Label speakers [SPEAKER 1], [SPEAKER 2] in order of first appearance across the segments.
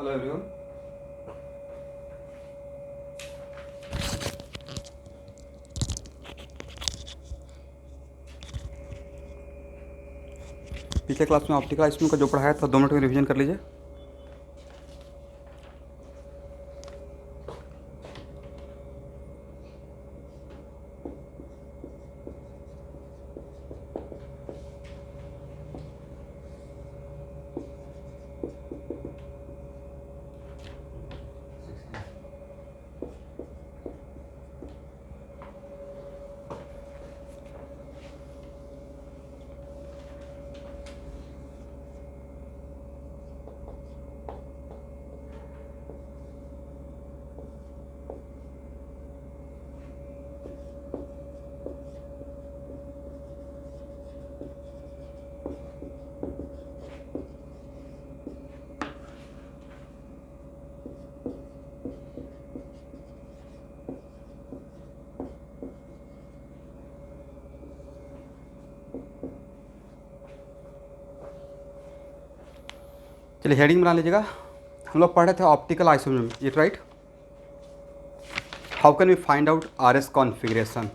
[SPEAKER 1] Hello everyone. पिछले class में optical आइसोम का जो पढ़ाया था 2 मिनट में रिवीजन कर लीजिए। चलिए हेडिंग बना लीजिएगा। हम लोग पढ़ रहे थे optical isomer, it right. How can we find out R S configuration.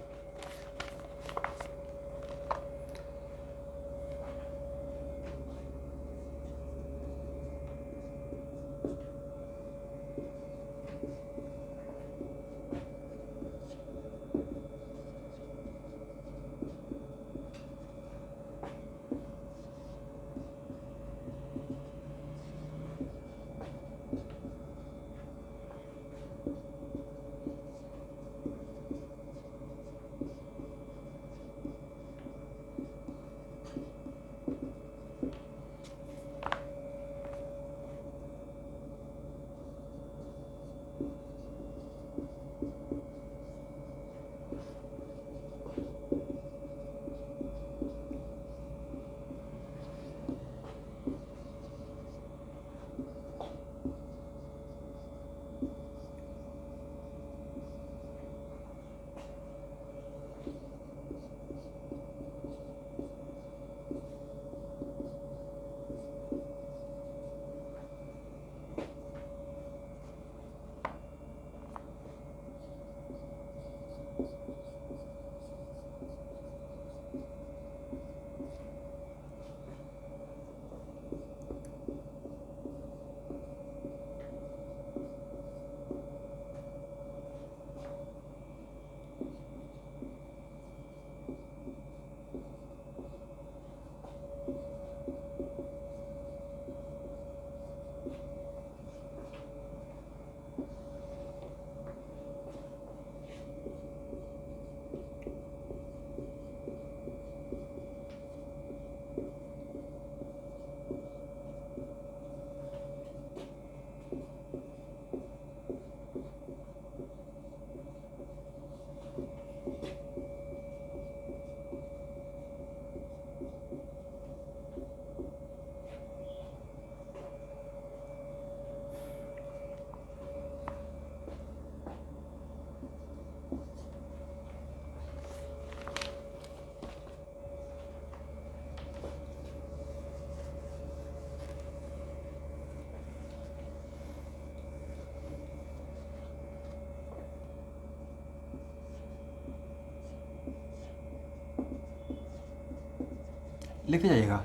[SPEAKER 1] लिख जाइएगा,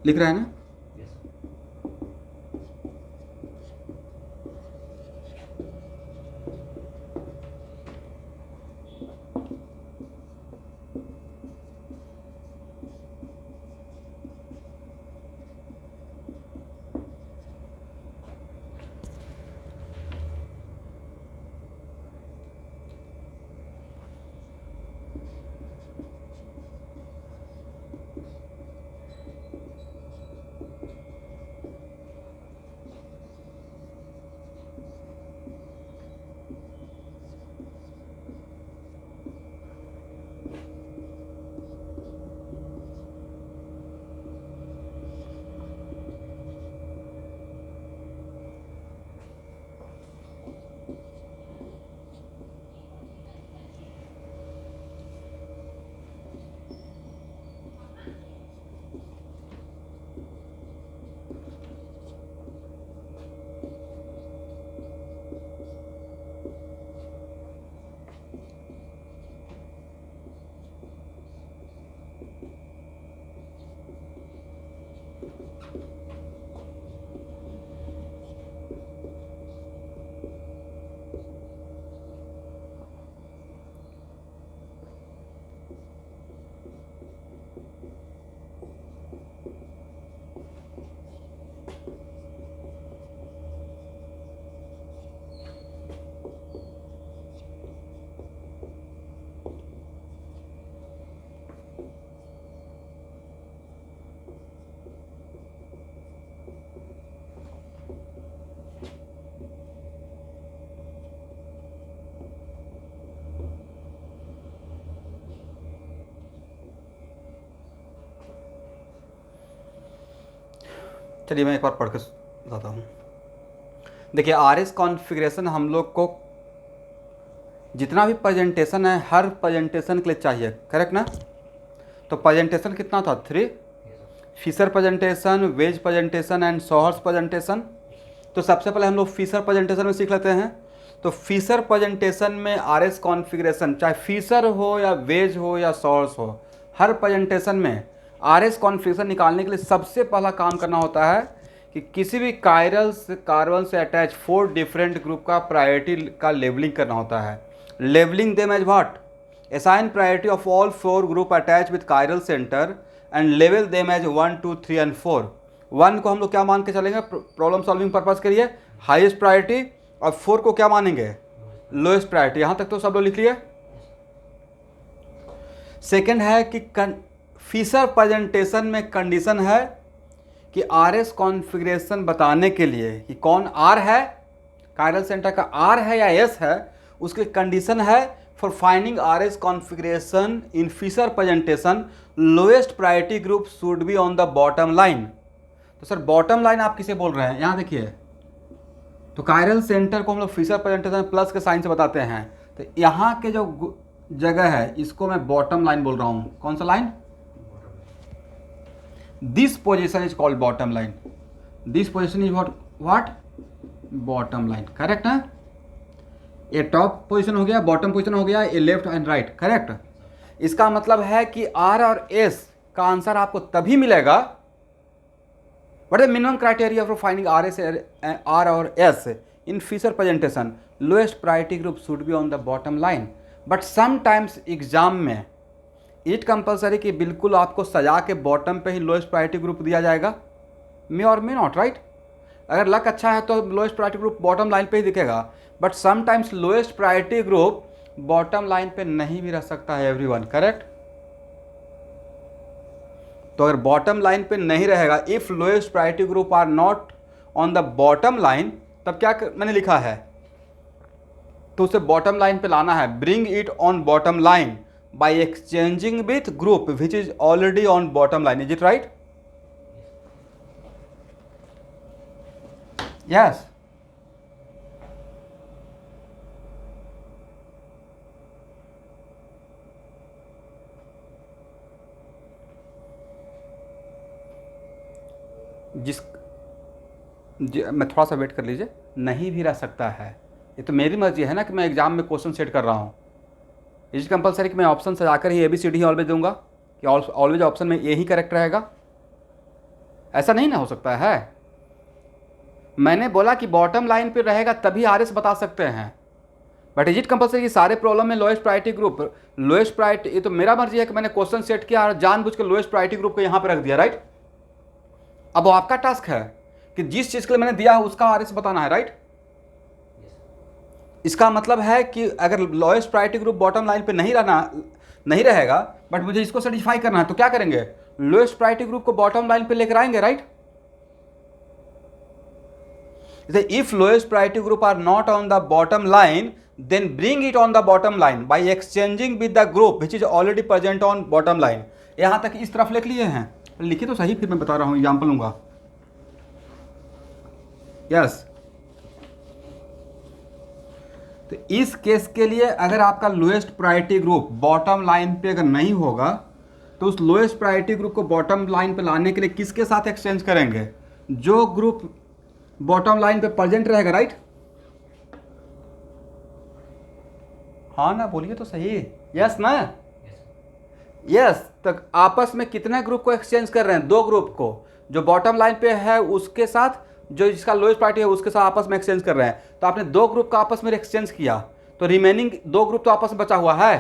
[SPEAKER 1] लिख रहा है ना। चलिए मैं एक बार पढ़ के बताता हूँ। देखिए आर एस कॉन्फ़िगरेशन हम लोग को जितना भी प्रेजेंटेशन है हर प्रेजेंटेशन के लिए चाहिए, करेक्ट ना। तो प्रेजेंटेशन कितना था? 3, Fischer presentation, wedge presentation and sawhorse presentation. तो सबसे पहले हम लोग फिशर प्रेजेंटेशन में सीख लेते हैं। तो फिशर प्रेजेंटेशन में आर एस कॉन्फ़िगरेशन, चाहे फिशर हो या वेज हो या सोहर्स हो, हर प्रेजेंटेशन में आर एस कॉन्फ़िगरेशन निकालने के लिए सबसे पहला काम करना होता है कि किसी भी कार्बन से अटैच 4 डिफरेंट ग्रुप का प्रायोरिटी का लेबलिंग करना होता है। Labelling them as what? assign priority of all 4 group attached with chiral center and label them as 1, 2, 3 and 4। 1 को हम लोग क्या मान के चलेंगे प्रॉब्लम सॉल्विंग पर्पज के लिए? Highest priority. और 4 को क्या मानेंगे? Lowest priority. यहां तक तो सब लोग लिख लिए। सेकंड है कि फिशर प्रेजेंटेशन में कंडीशन है कि आर एस कॉन्फ़िगरेशन बताने के लिए कि कौन आर है, कायरल सेंटर का आर है या एस है, उसकी कंडीशन है for finding R S configuration in Fischer presentation lowest priority group should be on the bottom line. तो सर बॉटम लाइन आप किसे बोल रहे हैं? यहाँ देखिए, तो कायरल सेंटर को हम लोग फिशर प्रेजेंटेशन प्लस के साइन से बताते हैं। तो यहाँ के जो जगह है इसको मैं बॉटम लाइन बोल रहा हूँ। कौन सा line? This position is called bottom line. This position is what? Bottom line, correct है। ये टॉप पोजीशन हो गया, बॉटम पोजीशन हो गया, ये लेफ्ट एंड राइट, करेक्ट। इसका मतलब है कि आर और एस का आंसर आपको तभी मिलेगा, what is minimum criteria for finding R और S in Fischer presentation lowest priority group should be on the bottom line. But sometimes exam में इट कंपलसरी कि बिल्कुल आपको सजा के बॉटम पे ही लोएस्ट प्रायोरिटी ग्रुप दिया जाएगा, मे और मे नॉट, राइट। अगर लक अच्छा है तो lowest priority group bottom line पे ही दिखेगा, but sometimes lowest priority group bottom line पे नहीं भी रह सकता है एवरीवन, करेक्ट। तो अगर बॉटम लाइन पे नहीं रहेगा, if lowest priority group are not on the bottom line, तब क्या मैंने लिखा है? तो उसे बॉटम लाइन पे लाना है। Bring it on bottom line by exchanging with group which is already on bottom line. Is it right? Yes. मैं थोड़ा सा वेट कर लीजिए। नहीं भी रह सकता है, ये तो मेरी मर्जी है ना कि मैं एग्जाम में क्वेश्चन सेट कर रहा हूँ। इज कंपलसरी कि मैं ऑप्शन सजाकर ही ABCD ऑलवेज दूंगा कि ऑलवेज ऑप्शन में ये ही करेक्ट रहेगा? ऐसा नहीं ना हो सकता है। मैंने बोला कि बॉटम लाइन पे रहेगा तभी RS बता सकते हैं, बट इज इट कंपलसरी कि सारे प्रॉब्लम में lowest priority group? Lowest priority, ये तो मेरा मर्जी है कि मैंने क्वेश्चन सेट किया और जानबूझ के लोएस्ट प्रायोरिटी ग्रुप को यहाँ पे रख दिया, राइट। अब वो आपका टास्क है कि जिस चीज़ के लिए मैंने दिया है उसका RS बताना है, राइट। इसका मतलब है कि अगर lowest priority group bottom line पे नहीं रहेगा, बट मुझे इसको सेटिस्फाई करना है, तो क्या करेंगे? लोएस्ट प्रायोरिटी ग्रुप को बॉटम लाइन पे लेकर आएंगे, right. If lowest priority group are not on the bottom line then bring it on the bottom line by exchanging with the group which is already present on bottom line। यहां तक इस तरफ लिख लिए हैं? लिखे तो सही, फिर मैं बता रहा हूं, एग्जाम्पल लूंगा। यस। तो इस केस के लिए अगर आपका lowest priority group bottom line पे अगर नहीं होगा, तो उस लोएस्ट प्रायोरिटी ग्रुप को बॉटम लाइन पे लाने के लिए किसके साथ एक्सचेंज करेंगे? जो ग्रुप बॉटम लाइन पे प्रेजेंट रहेगा, राइट। हाँ ना, बोलिए तो सही। यस ना? यस। तो आपस में कितने ग्रुप को एक्सचेंज कर रहे हैं? 2 ग्रुप को, जो बॉटम लाइन पे है उसके साथ, जो जिसका लोएस्ट प्रायोरिटी है उसके साथ आपस में एक्सचेंज कर रहे हैं। तो आपने 2 ग्रुप का आपस में एक्सचेंज किया, तो रिमेनिंग 2 ग्रुप तो आपस में बचा हुआ है।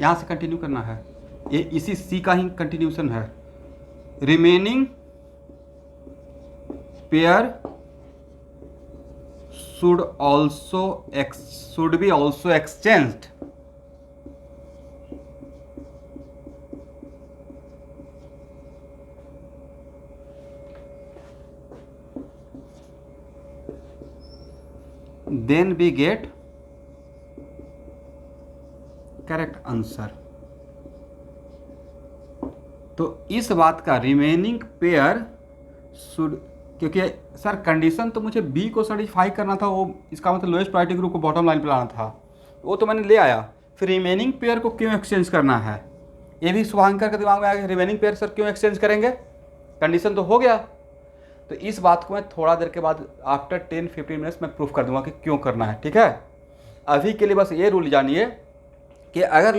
[SPEAKER 1] यहां से कंटिन्यू करना है, ये इसी C का ही कंटिन्यूशन है। Remaining pair should be also exchanged। then we get correct answer। तो इस बात का रिमेनिंग पेयर शुड, क्योंकि सर कंडीशन तो मुझे बी को सेटिस्फाई करना था, वो इसका मतलब लोएस्ट प्रायोरिटी ग्रुप को बॉटम लाइन पे लाना था, वो तो मैंने ले आया, फिर रिमेनिंग पेयर को क्यों एक्सचेंज करना है, ये भी शुभांकर के दिमाग में आ गया, रिमेनिंग पेयर सर क्यों एक्सचेंज करेंगे, कंडीशन तो हो गया। तो इस बात को मैं थोड़ा देर के बाद आफ्टर 10-15 मिनट्स में प्रूफ कर दूंगा कि क्यों करना है, ठीक है। अभी के लिए बस ये रूल जानिए कि अगर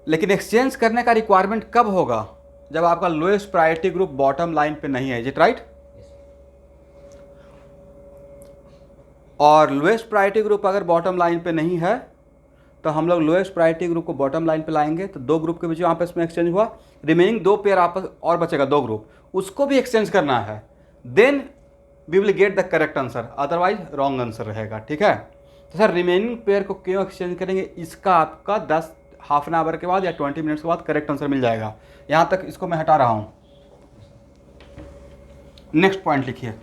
[SPEAKER 1] लेकिन एक्सचेंज करने का रिक्वायरमेंट कब होगा, जब आपका lowest priority group bottom line पे नहीं है, इज इट राइट। और लोएस्ट प्रायोरिटी ग्रुप अगर बॉटम लाइन पे नहीं है तो हम लोग लोएस्ट प्रायोरिटी ग्रुप को बॉटम लाइन पे लाएंगे, तो दो ग्रुप के बीच आपस में एक्सचेंज हुआ, रिमेनिंग दो पेयर आपस और बचेगा दो ग्रुप, उसको भी एक्सचेंज करना है, then we will get the correct answer, otherwise wrong answer रहेगा, ठीक है। तो सर रिमेनिंग पेयर को क्यों एक्सचेंज करेंगे, इसका आपका 10 हाफ एन आवर के बाद या 20 मिनट्स के बाद करेक्ट आंसर मिल जाएगा। यहाँ तक इसको मैं हटा रहा हूँ। नेक्स्ट पॉइंट लिखिए।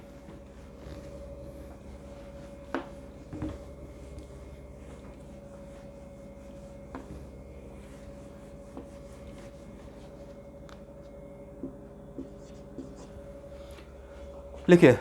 [SPEAKER 1] लिखिए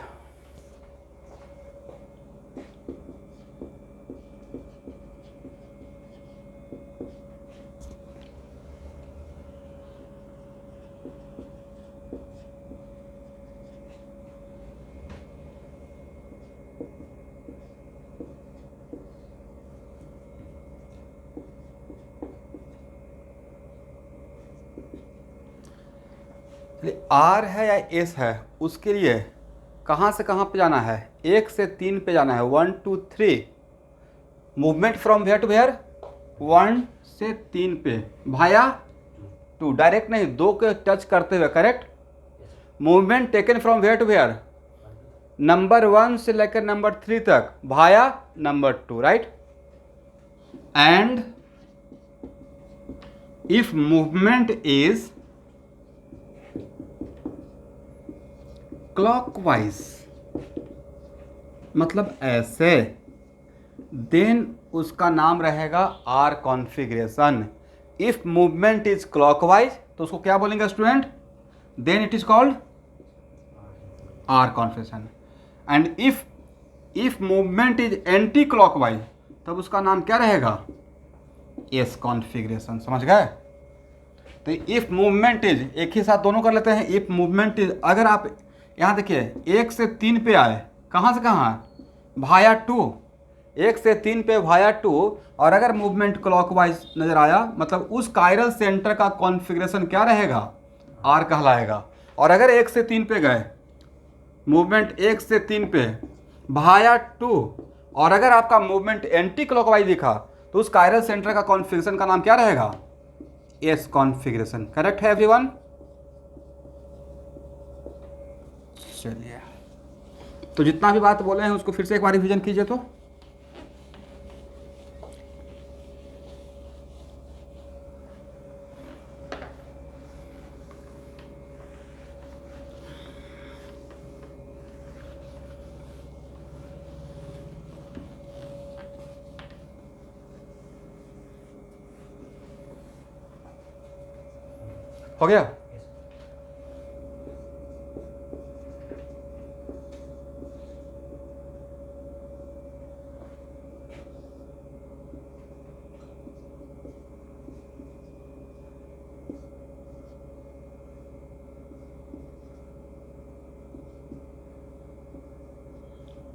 [SPEAKER 1] आर है या एस है, उसके लिए कहाँ से कहाँ पे जाना है, 1 से 3 पे जाना है, 1 2 3, movement from where to where, 1 से 3 पे भाया 2, डायरेक्ट नहीं, 2 के टच करते हुए, correct. Movement taken from where to where, number 1 से लेकर नंबर 3 तक भाया number 2, right. And if movement is clockwise, मतलब ऐसे, देन उसका नाम रहेगा R configuration. If movement is clockwise तो उसको क्या बोलेंगे student, then it is called R configuration. And if movement is anti clockwise तब उसका नाम क्या रहेगा, एस कॉन्फ़िगरेशन, समझ गए। तो इफ मूवमेंट इज, एक ही साथ दोनों कर लेते हैं, इफ मूवमेंट इज, अगर आप यहाँ देखिए 1 से 3 पे आए, कहाँ से कहाँ, भाया 2, 1 से 3 पे भाया 2, और अगर मूवमेंट क्लॉकवाइज नजर आया मतलब उस कायरल सेंटर का कॉन्फ़िगरेशन क्या रहेगा, आर कहलाएगा। और अगर 1 से 3 पे गए, मूवमेंट 1 से 3 पे भाया 2, और अगर आपका मूवमेंट एंटी क्लॉकवाइज दिखा तो उस कायरल सेंटर का कॉन्फ़िगरेशन का नाम क्या रहेगा, एस कॉन्फ़िगरेशन। करेक्ट है एवरीवन। चलिए, तो जितना भी बात बोले हैं उसको फिर से एक बार रिवीजन कीजिए। तो हो गया।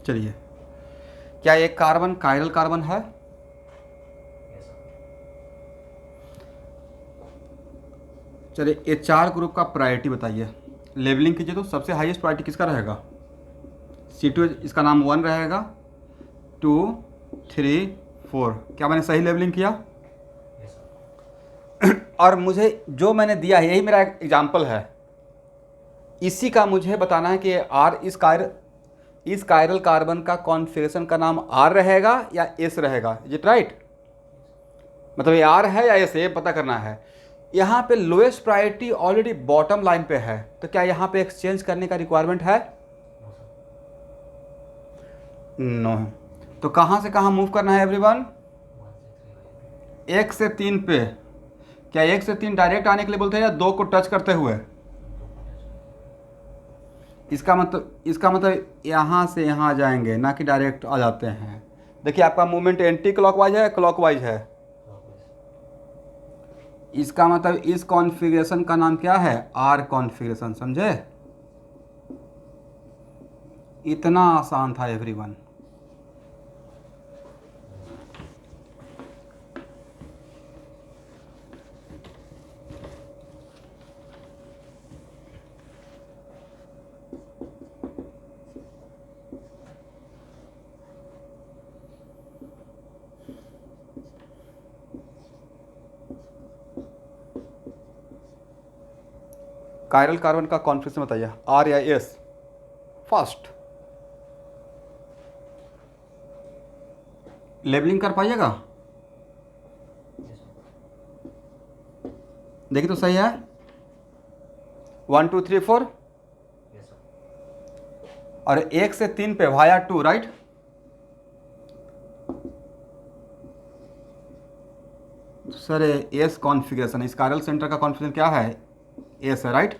[SPEAKER 1] चलिए, क्या एक कार्बन कायरल कार्बन है, चलिए ये 4 ग्रुप का प्रायोरिटी बताइए, लेबलिंग कीजिए। तो सबसे हाईएस्ट प्रायोरिटी किसका रहेगा, C2, इसका नाम 1 रहेगा, 2 3 4, क्या मैंने सही लेबलिंग किया। और मुझे जो मैंने दिया है यही मेरा एग्जाम्पल है, इसी का मुझे बताना है कि आर इस कायरल कार्बन का कॉन्फ़िगरेशन का नाम आर रहेगा या एस रहेगा, इज इट राइट। मतलब ये आर है या एस, ये पता करना है। यहाँ पे lowest priority already bottom line पे है, तो क्या यहाँ पे एक्सचेंज करने का रिक्वायरमेंट है, नो। तो कहाँ से कहाँ मूव करना है एवरीवन, 1 से 3 पे, क्या 1 से 3 डायरेक्ट आने के लिए बोलते हैं या 2 को टच करते हुए? इसका मतलब यहाँ से यहाँ जाएंगे, ना कि डायरेक्ट आ जाते हैं। देखिए आपका मूवमेंट एंटी क्लॉकवाइज है, क्लॉकवाइज है। इसका मतलब इस कॉन्फ़िगरेशन का नाम क्या है? आर कॉन्फ़िगरेशन, समझे? इतना आसान था एवरीवन। कायरल कार्बन का कॉन्फ़िगरेशन बताइए, आर या एस? फर्स्ट लेबलिंग कर पाइएगा? देखिए तो सही है। 1 2 3 4 और 1 से 3 पे via 2, right? Sir S configuration, इस कायरल सेंटर का कॉन्फ़िगरेशन क्या है? एस है, राइट?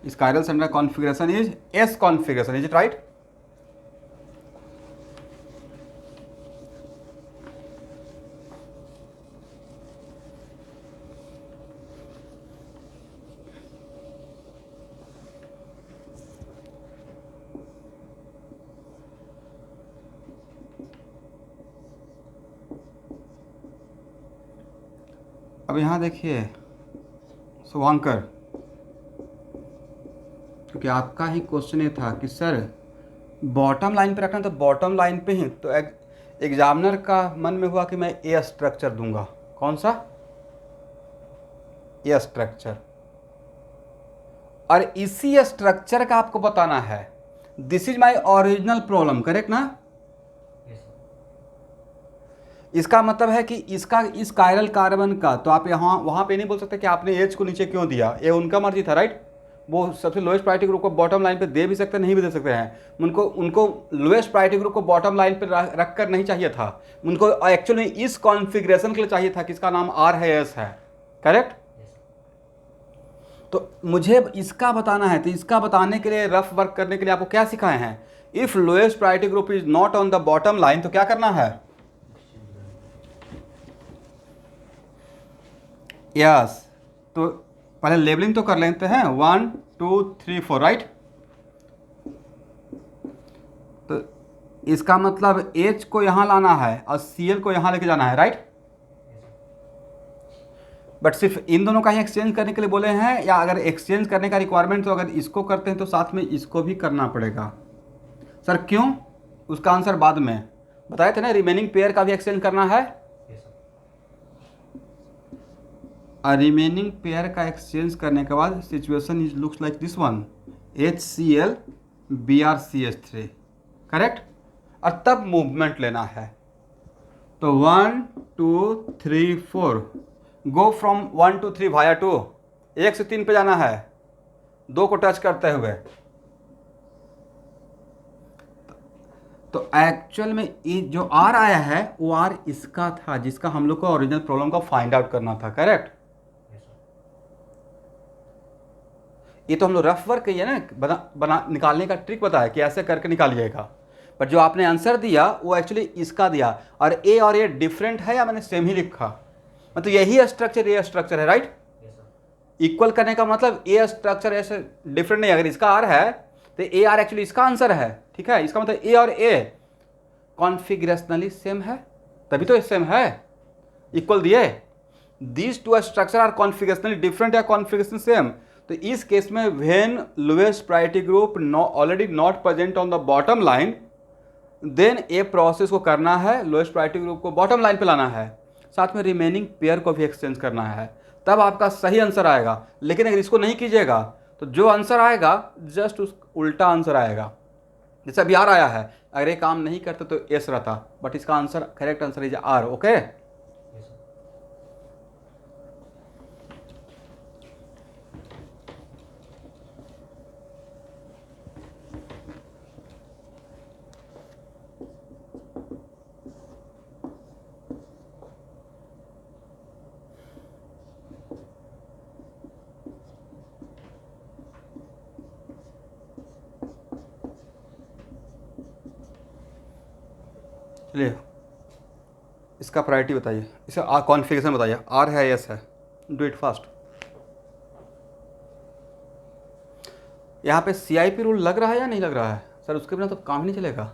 [SPEAKER 1] इस chiral centre configuration is S configuration, is it right? अब यहाँ देखिए शुभांकर, क्योंकि आपका ही क्वेश्चन ये था कि सर बॉटम लाइन पे रखना, तो बॉटम लाइन पे ही तो एग्जामिनर का मन में हुआ कि मैं ए स्ट्रक्चर दूंगा। कौन सा? ए स्ट्रक्चर। और इसी स्ट्रक्चर का आपको बताना है। This is my original problem, correct ना? इसका मतलब है कि इसका इस कायरल कार्बन का तो आप यहाँ वहाँ पे नहीं बोल सकते कि आपने एच को नीचे क्यों दिया, ये उनका मर्जी था, राइट? वो सबसे लोएस्ट प्रायोरिटी ग्रुप को बॉटम लाइन पे दे भी सकते, नहीं भी दे सकते हैं। उनको लोएस्ट प्रायोरिटी ग्रुप को बॉटम लाइन पे रख कर नहीं चाहिए था, उनको एक्चुअली इस कॉन्फ़िगरेशन के लिए चाहिए था कि इसका नाम आर है, एस है, करेक्ट? तो मुझे इसका बताना है, तो इसका बताने के लिए रफ वर्क करने के लिए आपको क्या सिखाए हैं? If lowest priority group is not on the bottom line, तो क्या करना है? यस, तो पहले लेबलिंग तो कर लेते हैं, 1 2 3 4, राइट? तो इसका मतलब H को यहाँ लाना है और Cl को यहाँ लेके जाना है, राइट? बट सिर्फ इन दोनों का ही एक्सचेंज करने के लिए बोले हैं, या अगर एक्सचेंज करने का रिक्वायरमेंट तो अगर इसको करते हैं तो साथ में इसको भी करना पड़ेगा? सर क्यों? उसका आंसर बाद में बताए थे ना, रिमेनिंग पेयर का भी एक्सचेंज करना है। रिमेनिंग पेयर का एक्सचेंज करने के बाद situation is looks like this one, HCl BrCH3, correct? और तब मूवमेंट लेना है। तो 1 2 3 4, गो फ्रॉम 1 2 3 वाया 2, 1 से 3 पे जाना है 2 को टच करते हुए। तो एक्चुअल में ये जो आर आया है वो आर इसका था, जिसका हम लोग को ओरिजिनल प्रॉब्लम का फाइंड आउट करना था, करेक्ट? ये तो हम लोग रफ वर्क किए ना, बना निकालने का ट्रिक बताया कि ऐसे करके निकालिएगा। पर जो आपने आंसर दिया वो एक्चुअली इसका दिया, और ए डिफरेंट है या मैंने सेम ही लिखा? मतलब यही स्ट्रक्चर ये स्ट्रक्चर है, राइट? इक्वल करने का मतलब ए स्ट्रक्चर ऐसे डिफरेंट नहीं। अगर इसका आर है तो ए आर एक्चुअली इसका आंसर है, ठीक है? इसका मतलब ए और ए कॉन्फिगरेशनली सेम है, तभी तो सेम है, इक्वल दिए। These two structure are configurationally different या कॉन्फिगरेशन सेम। तो इस केस में when lowest priority group already not present on the bottom line, then A process को करना है, लोएस्ट प्रायोरिटी ग्रुप को बॉटम लाइन पे लाना है, साथ में रिमेनिंग पेयर को भी एक्सचेंज करना है, तब आपका सही आंसर आएगा। लेकिन अगर इसको नहीं कीजिएगा तो जो आंसर आएगा जस्ट उस उल्टा आंसर आएगा। जैसे अभी आर आया है, अगर ये काम नहीं करते तो एस रहता, बट इसका answer correct answer is R, okay? चलिए इसका प्रायोरिटी बताइए, इसका कॉन्फ़िगरेशन बताइए, आर है एस है, डू इट फास्ट। यहाँ पे CIP रूल लग रहा है या नहीं लग रहा है सर? उसके बिना तो काम ही नहीं चलेगा।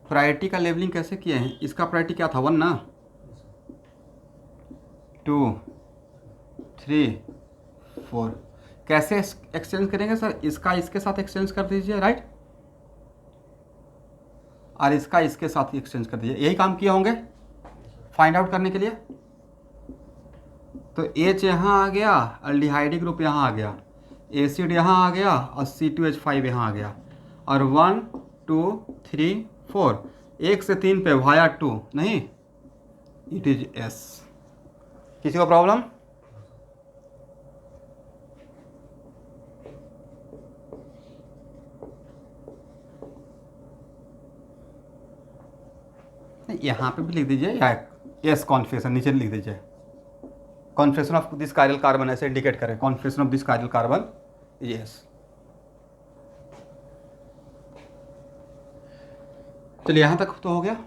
[SPEAKER 1] प्रायोरिटी का लेवलिंग कैसे किए हैं? इसका प्रायोरिटी क्या था? 1 ना, 2, 3, 4। कैसे एक्सचेंज करेंगे सर? इसका इसके साथ एक्सचेंज कर दीजिए, राइट, और इसका इसके साथ एक्सचेंज कर दीजिए। यही काम किए होंगे फाइंड आउट करने के लिए। तो H यहाँ आ गया, अल्डिहाइड ग्रुप यहाँ आ गया, एसिड यहाँ आ गया और C2H5 यहाँ आ गया, और 1, 2, 3, 4, 1 से 3 पे वाया 2 नहीं, इट इज S। किसी को प्रॉब्लम? यहाँ पे भी लिख दीजिए या S कॉन्फिगरेशन नीचे लिख दीजिए, configuration of this chiral carbon ऐसे इंडिकेट करें, configuration of this chiral carbon yes. चलिए यहाँ तक तो हो गया।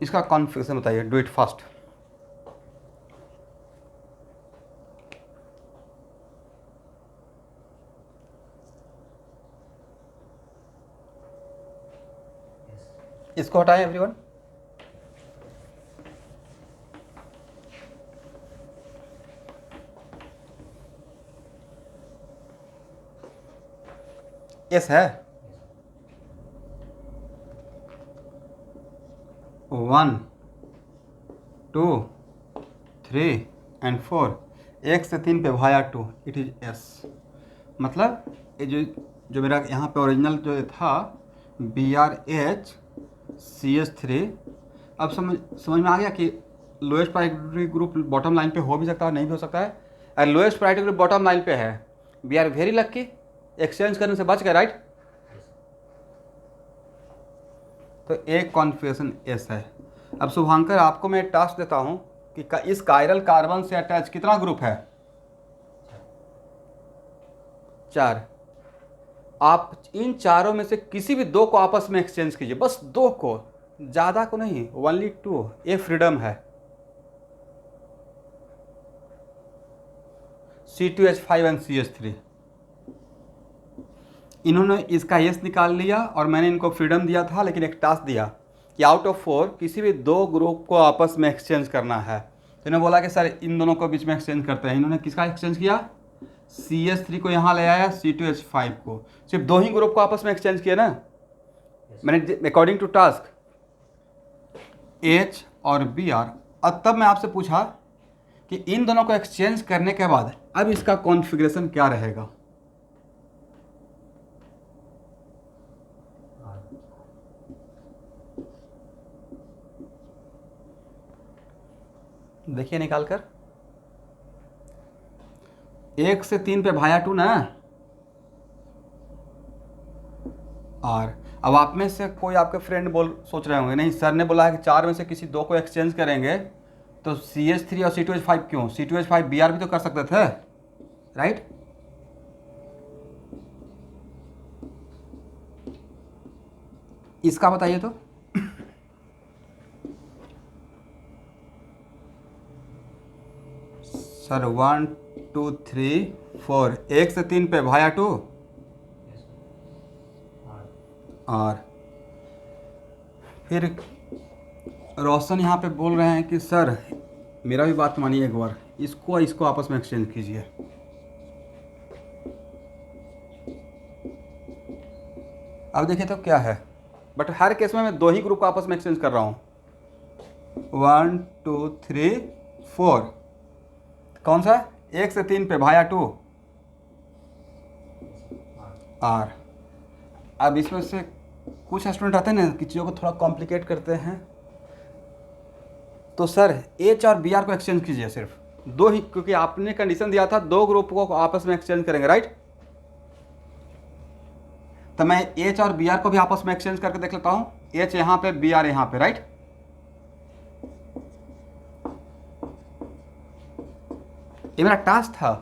[SPEAKER 1] इसका कॉन्फिगरेशन बताइए, डू इट फास्ट। इसको हटाएं एवरीवन। यस है 1, 2, 3 एंड 4, 1 से 3 पे वाया 2, इट इज S। मतलब ये जो मेरा यहाँ पे ओरिजिनल जो था BrHCH3, अब समझ में आ गया कि lowest priority group bottom line पे हो भी सकता है, नहीं भी हो सकता है। और lowest priority group bottom line पे है, we are very lucky, exchange करने से बच गए, राइट। तो एक कॉन्फिगरेशन S है। अब शुभांकर आपको मैं टास्क देता हूँ कि इस कायरल कार्बन से अटैच कितना ग्रुप है? 4। आप इन चारों में से किसी भी 2 को आपस में एक्सचेंज कीजिए, बस 2 को, ज़्यादा को नहीं, ओनली 2। ये फ्रीडम है। C2H5 and CH3। इन्होंने इसका यस निकाल लिया और मैंने इनको फ्रीडम दिया था, लेकिन एक टास्क दिया कि आउट ऑफ 4 किसी भी 2 ग्रुप को आपस में एक्सचेंज करना है। तो इन्होंने बोला कि सर इन दोनों को बीच में एक्सचेंज करते हैं। इन्होंने किसका एक्सचेंज किया? CH3 को यहाँ ले आया, C2H5 को। सिर्फ 2 ही ग्रुप को आपस में एक्सचेंज किया ना मैंने, अकॉर्डिंग टू टास्क H और Br। अब तब मैं आपसे पूछा कि इन दोनों को एक्सचेंज करने के बाद अब इसका कॉन्फ़िगरेशन क्या रहेगा? देखिए निकाल कर, 1 से 3 पे वाया 2 ना। और अब आप में से कोई आपके फ्रेंड सोच रहे होंगे नहीं सर ने बोला है कि 4 में से किसी 2 को एक्सचेंज करेंगे, तो CH3 और C2H5 क्यों? C2H5 Br भी तो कर सकते थे, राइट। इसका बताइए तो। सर 1, 2, 3, 4, 1 से 3 पे वाया 2 और फिर रोशन यहाँ पे बोल रहे हैं कि सर मेरा भी बात मानिए एक बार, इसको आपस में एक्सचेंज कीजिए। अब देखिए तो क्या है, बट हर केस में मैं 2 ही ग्रुप को आपस में एक्सचेंज कर रहा हूँ। 1 2 3 4, कौन सा? 1 से 3 पे भाया 2 R। अब इसमें से कुछ स्टूडेंट आते हैं ना कि चीज़ों को थोड़ा कॉम्प्लिकेट करते हैं, तो सर H और BR को एक्सचेंज कीजिए सिर्फ 2 ही, क्योंकि आपने कंडीशन दिया था 2 ग्रुप को आपस में एक्सचेंज करेंगे, राइट? तो मैं H और BR को भी आपस में एक्सचेंज करके देख लेता हूँ। H यहाँ पे, BR यहाँ पे, राइट? ये मेरा टास्क था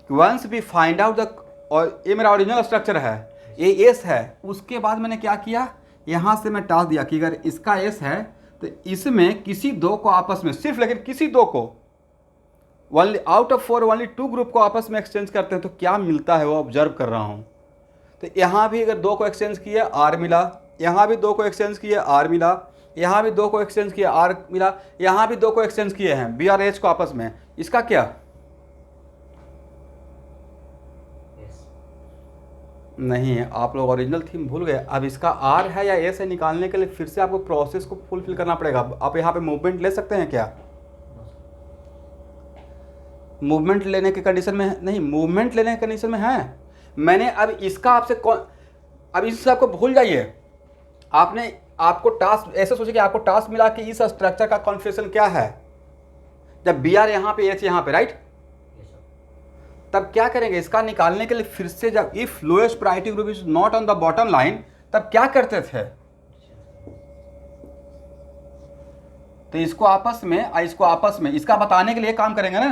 [SPEAKER 1] कि once we find out the, और ये मेरा ओरिजिनल स्ट्रक्चर है, ये एस है। उसके बाद मैंने क्या किया, यहाँ से मैं टास्क दिया कि अगर इसका एस है तो इसमें किसी 2 को आपस में सिर्फ, लेकिन किसी 2 को, only out of 4 only 2 group को आपस में एक्सचेंज करते हैं तो क्या मिलता है वो ऑब्जर्व कर रहा हूँ। तो यहाँ भी अगर 2 को एक्सचेंज किए आर मिला, यहाँ भी 2 को एक्सचेंज किए आर मिला, यहाँ भी 2 को एक्सचेंज किए आर मिला, यहाँ भी 2 को एक्सचेंज किए हैं बी और एच को आपस में, इसका क्या? नहीं, आप लोग ओरिजिनल थीम भूल गए। अब इसका आर है या एस है निकालने के लिए फिर से आपको प्रोसेस को फुलफिल करना पड़ेगा। आप यहाँ पे मूवमेंट ले सकते हैं क्या? मूवमेंट लेने के कंडीशन में नहीं, मूवमेंट लेने के कंडीशन में है। मैंने अब इसका आपसे अब इस सबको भूल जाइए। आपको टास्क ऐसे सोचिए कि आपको टास्क मिला कि इस स्ट्रक्चर का कॉन्फ़िगरेशन क्या है, जब बी आर यहाँ पे, एच यहाँ पे, राइट? तब क्या करेंगे इसका निकालने के लिए फिर से, जब if lowest priority group is not on the bottom line, तब क्या करते थे? तो इसको आपस में इसका बताने के लिए काम करेंगे ना।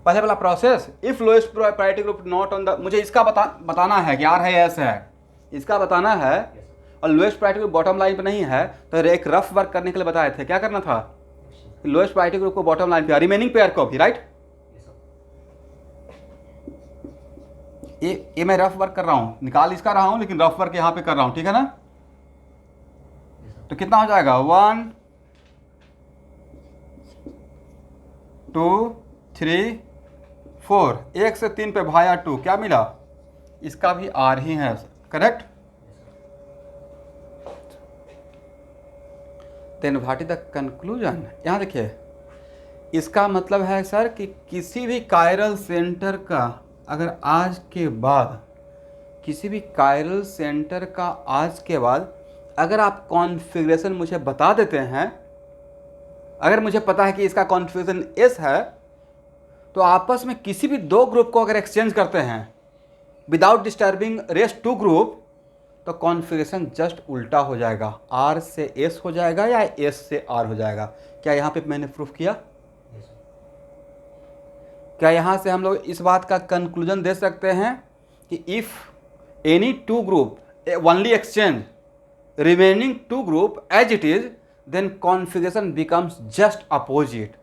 [SPEAKER 1] पहले वाला process, if lowest priority group not on the, मुझे इसका बताना है कि आर है एस है, इसका बताना है, और lowest priority group bottom line पे नहीं है, तो एक रफ वर्क करने के लिए बताए थे क्या करना था, लोएस्ट प्रायोरिटी ग्रुप को बॉटम लाइन पे, रिमेनिंग पेयर को भी, राइट? ये मैं रफ वर्क कर रहा हूँ, निकाल इसका रहा हूँ लेकिन रफ वर्क यहाँ पे कर रहा हूँ, ठीक है ना? तो कितना हो जाएगा, 1 2 3 4, 1 से 3 पे भाया 2, क्या मिला? इसका भी आर ही है, correct? Then what is the conclusion? यहाँ देखिए, इसका मतलब है सर कि किसी भी कायरल सेंटर का, अगर आज के बाद किसी भी कायरल सेंटर का आज के बाद अगर आप कॉन्फ़िगरेशन मुझे बता देते हैं, अगर मुझे पता है कि इसका कॉन्फ़िगरेशन एस है, तो आपस में किसी भी 2 ग्रुप को अगर एक्सचेंज करते हैं विदाउट डिस्टर्बिंग रेस्ट 2 ग्रुप, तो कॉन्फ़िगरेशन जस्ट उल्टा हो जाएगा, आर से एस हो जाएगा या एस से आर हो जाएगा। क्या यहाँ पे मैंने प्रूफ किया? क्या यहाँ से हम लोग इस बात का कंक्लूजन दे सकते हैं कि if any 2 group only exchange remaining 2 group as it is, then configuration becomes just opposite,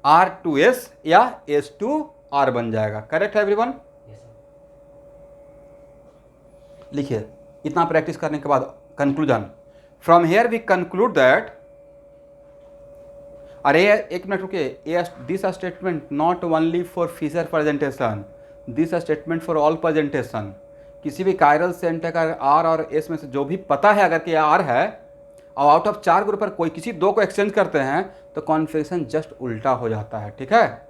[SPEAKER 1] R to S या एस टू आर बन जाएगा। करेक्ट है एवरीवन? लिखिए, इतना प्रैक्टिस करने के बाद conclusion, from here we conclude that, अरे एक मिनट रुकिए, this statement not only for Fischer presentation, this statement for all presentation. किसी भी कायरल सेंटर का आर और एस में से जो भी पता है अगर कि आर है और आउट ऑफ 4 ग्रुप पर कोई किसी 2 को एक्सचेंज करते हैं तो कॉन्फ़िगरेशन जस्ट उल्टा हो जाता है, ठीक है?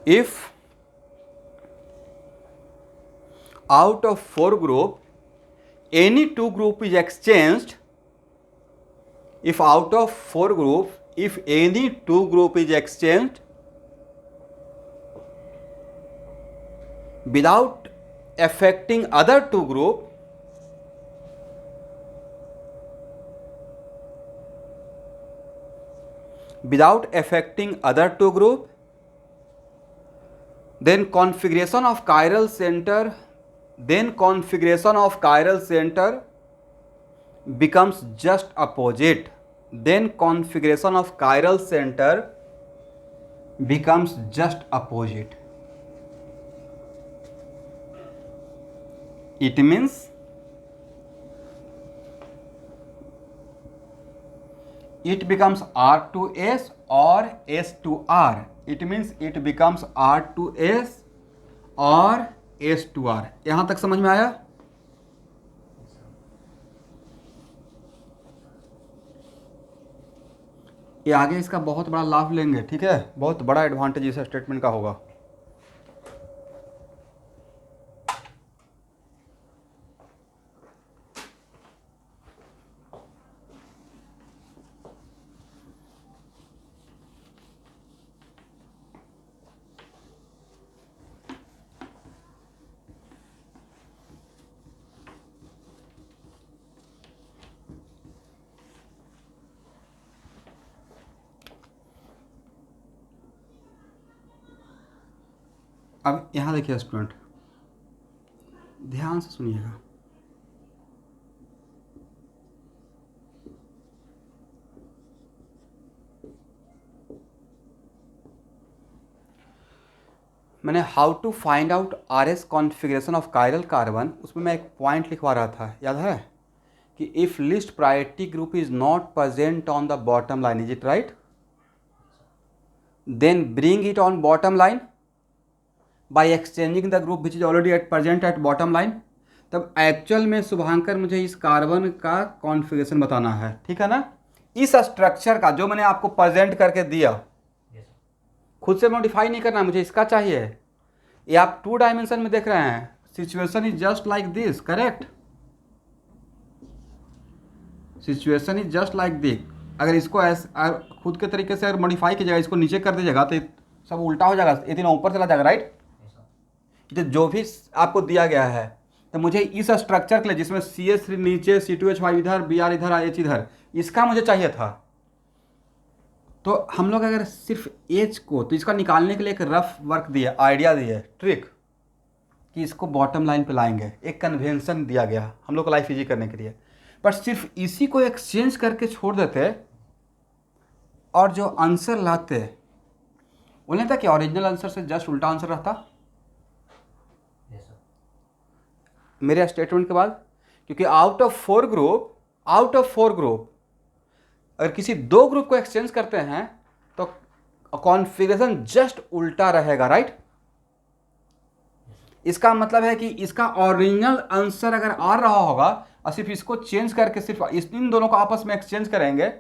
[SPEAKER 1] If out of 4 group any 2 group is exchanged, if out of 4 group if any 2 group is exchanged without affecting other 2 group, without affecting other 2 group, then configuration of chiral center becomes just opposite, then configuration of chiral center becomes just opposite. It means it becomes R to S or S to R. It means it becomes R to S और S to R. यहां तक समझ में आया? ये आगे इसका बहुत बड़ा लाभ लेंगे, ठीक है, बहुत बड़ा एडवांटेज इस स्टेटमेंट का होगा। अब यहाँ देखिए स्टूडेंट, ध्यान से सुनिएगा। मैंने how to find out R S configuration of chiral carbon, उसमें मैं एक पॉइंट लिखवा रहा था, याद है कि if least priority group is not present on the bottom line, is it right, then bring it on bottom line by exchanging the group which is already at present at bottom line. तब actual में शुभांकर मुझे इस carbon का configuration बताना है, ठीक है ना, इस स्ट्रक्चर का जो मैंने आपको प्रेजेंट करके दिया, खुद से मॉडिफाई नहीं करना, मुझे इसका चाहिए। ये आप 2 डायमेंशन में देख रहे हैं, situation is just like this, correct, situation is just like this. अगर इसको खुद के तरीके से अगर मॉडिफाई कीजिएगा, इसको नीचे कर दीजिएगा तो सब उल्टा हो जाएगा, ये तीनों ऊपर चला जाएगा, राइट। तो जो भी आपको दिया गया है, तो मुझे इस स्ट्रक्चर के लिए जिसमें CH3 नीचे, C2H5 इधर, Br इधर, H इधर, इसका मुझे चाहिए था। तो हम लोग अगर सिर्फ H को, तो इसका निकालने के लिए एक रफ वर्क दिया, आइडिया दिया, ट्रिक, कि इसको बॉटम लाइन पे लाएंगे, एक कन्वेंशन दिया गया हम लोग को लाइफ इजी करने के लिए। पर सिर्फ इसी को एक्सचेंज करके छोड़ देते और जो आंसर लाते, वो नहीं था कि ओरिजिनल आंसर से जस्ट उल्टा आंसर रहता मेरे स्टेटमेंट के बाद, क्योंकि आउट ऑफ फोर ग्रुप अगर किसी 2 ग्रुप को एक्सचेंज करते हैं तो कॉन्फ़िगरेशन जस्ट उल्टा रहेगा, राइट। इसका मतलब है कि इसका ओरिजिनल आंसर अगर आ रहा होगा और सिर्फ इसको चेंज करके सिर्फ इन दोनों को आपस में एक्सचेंज करेंगे,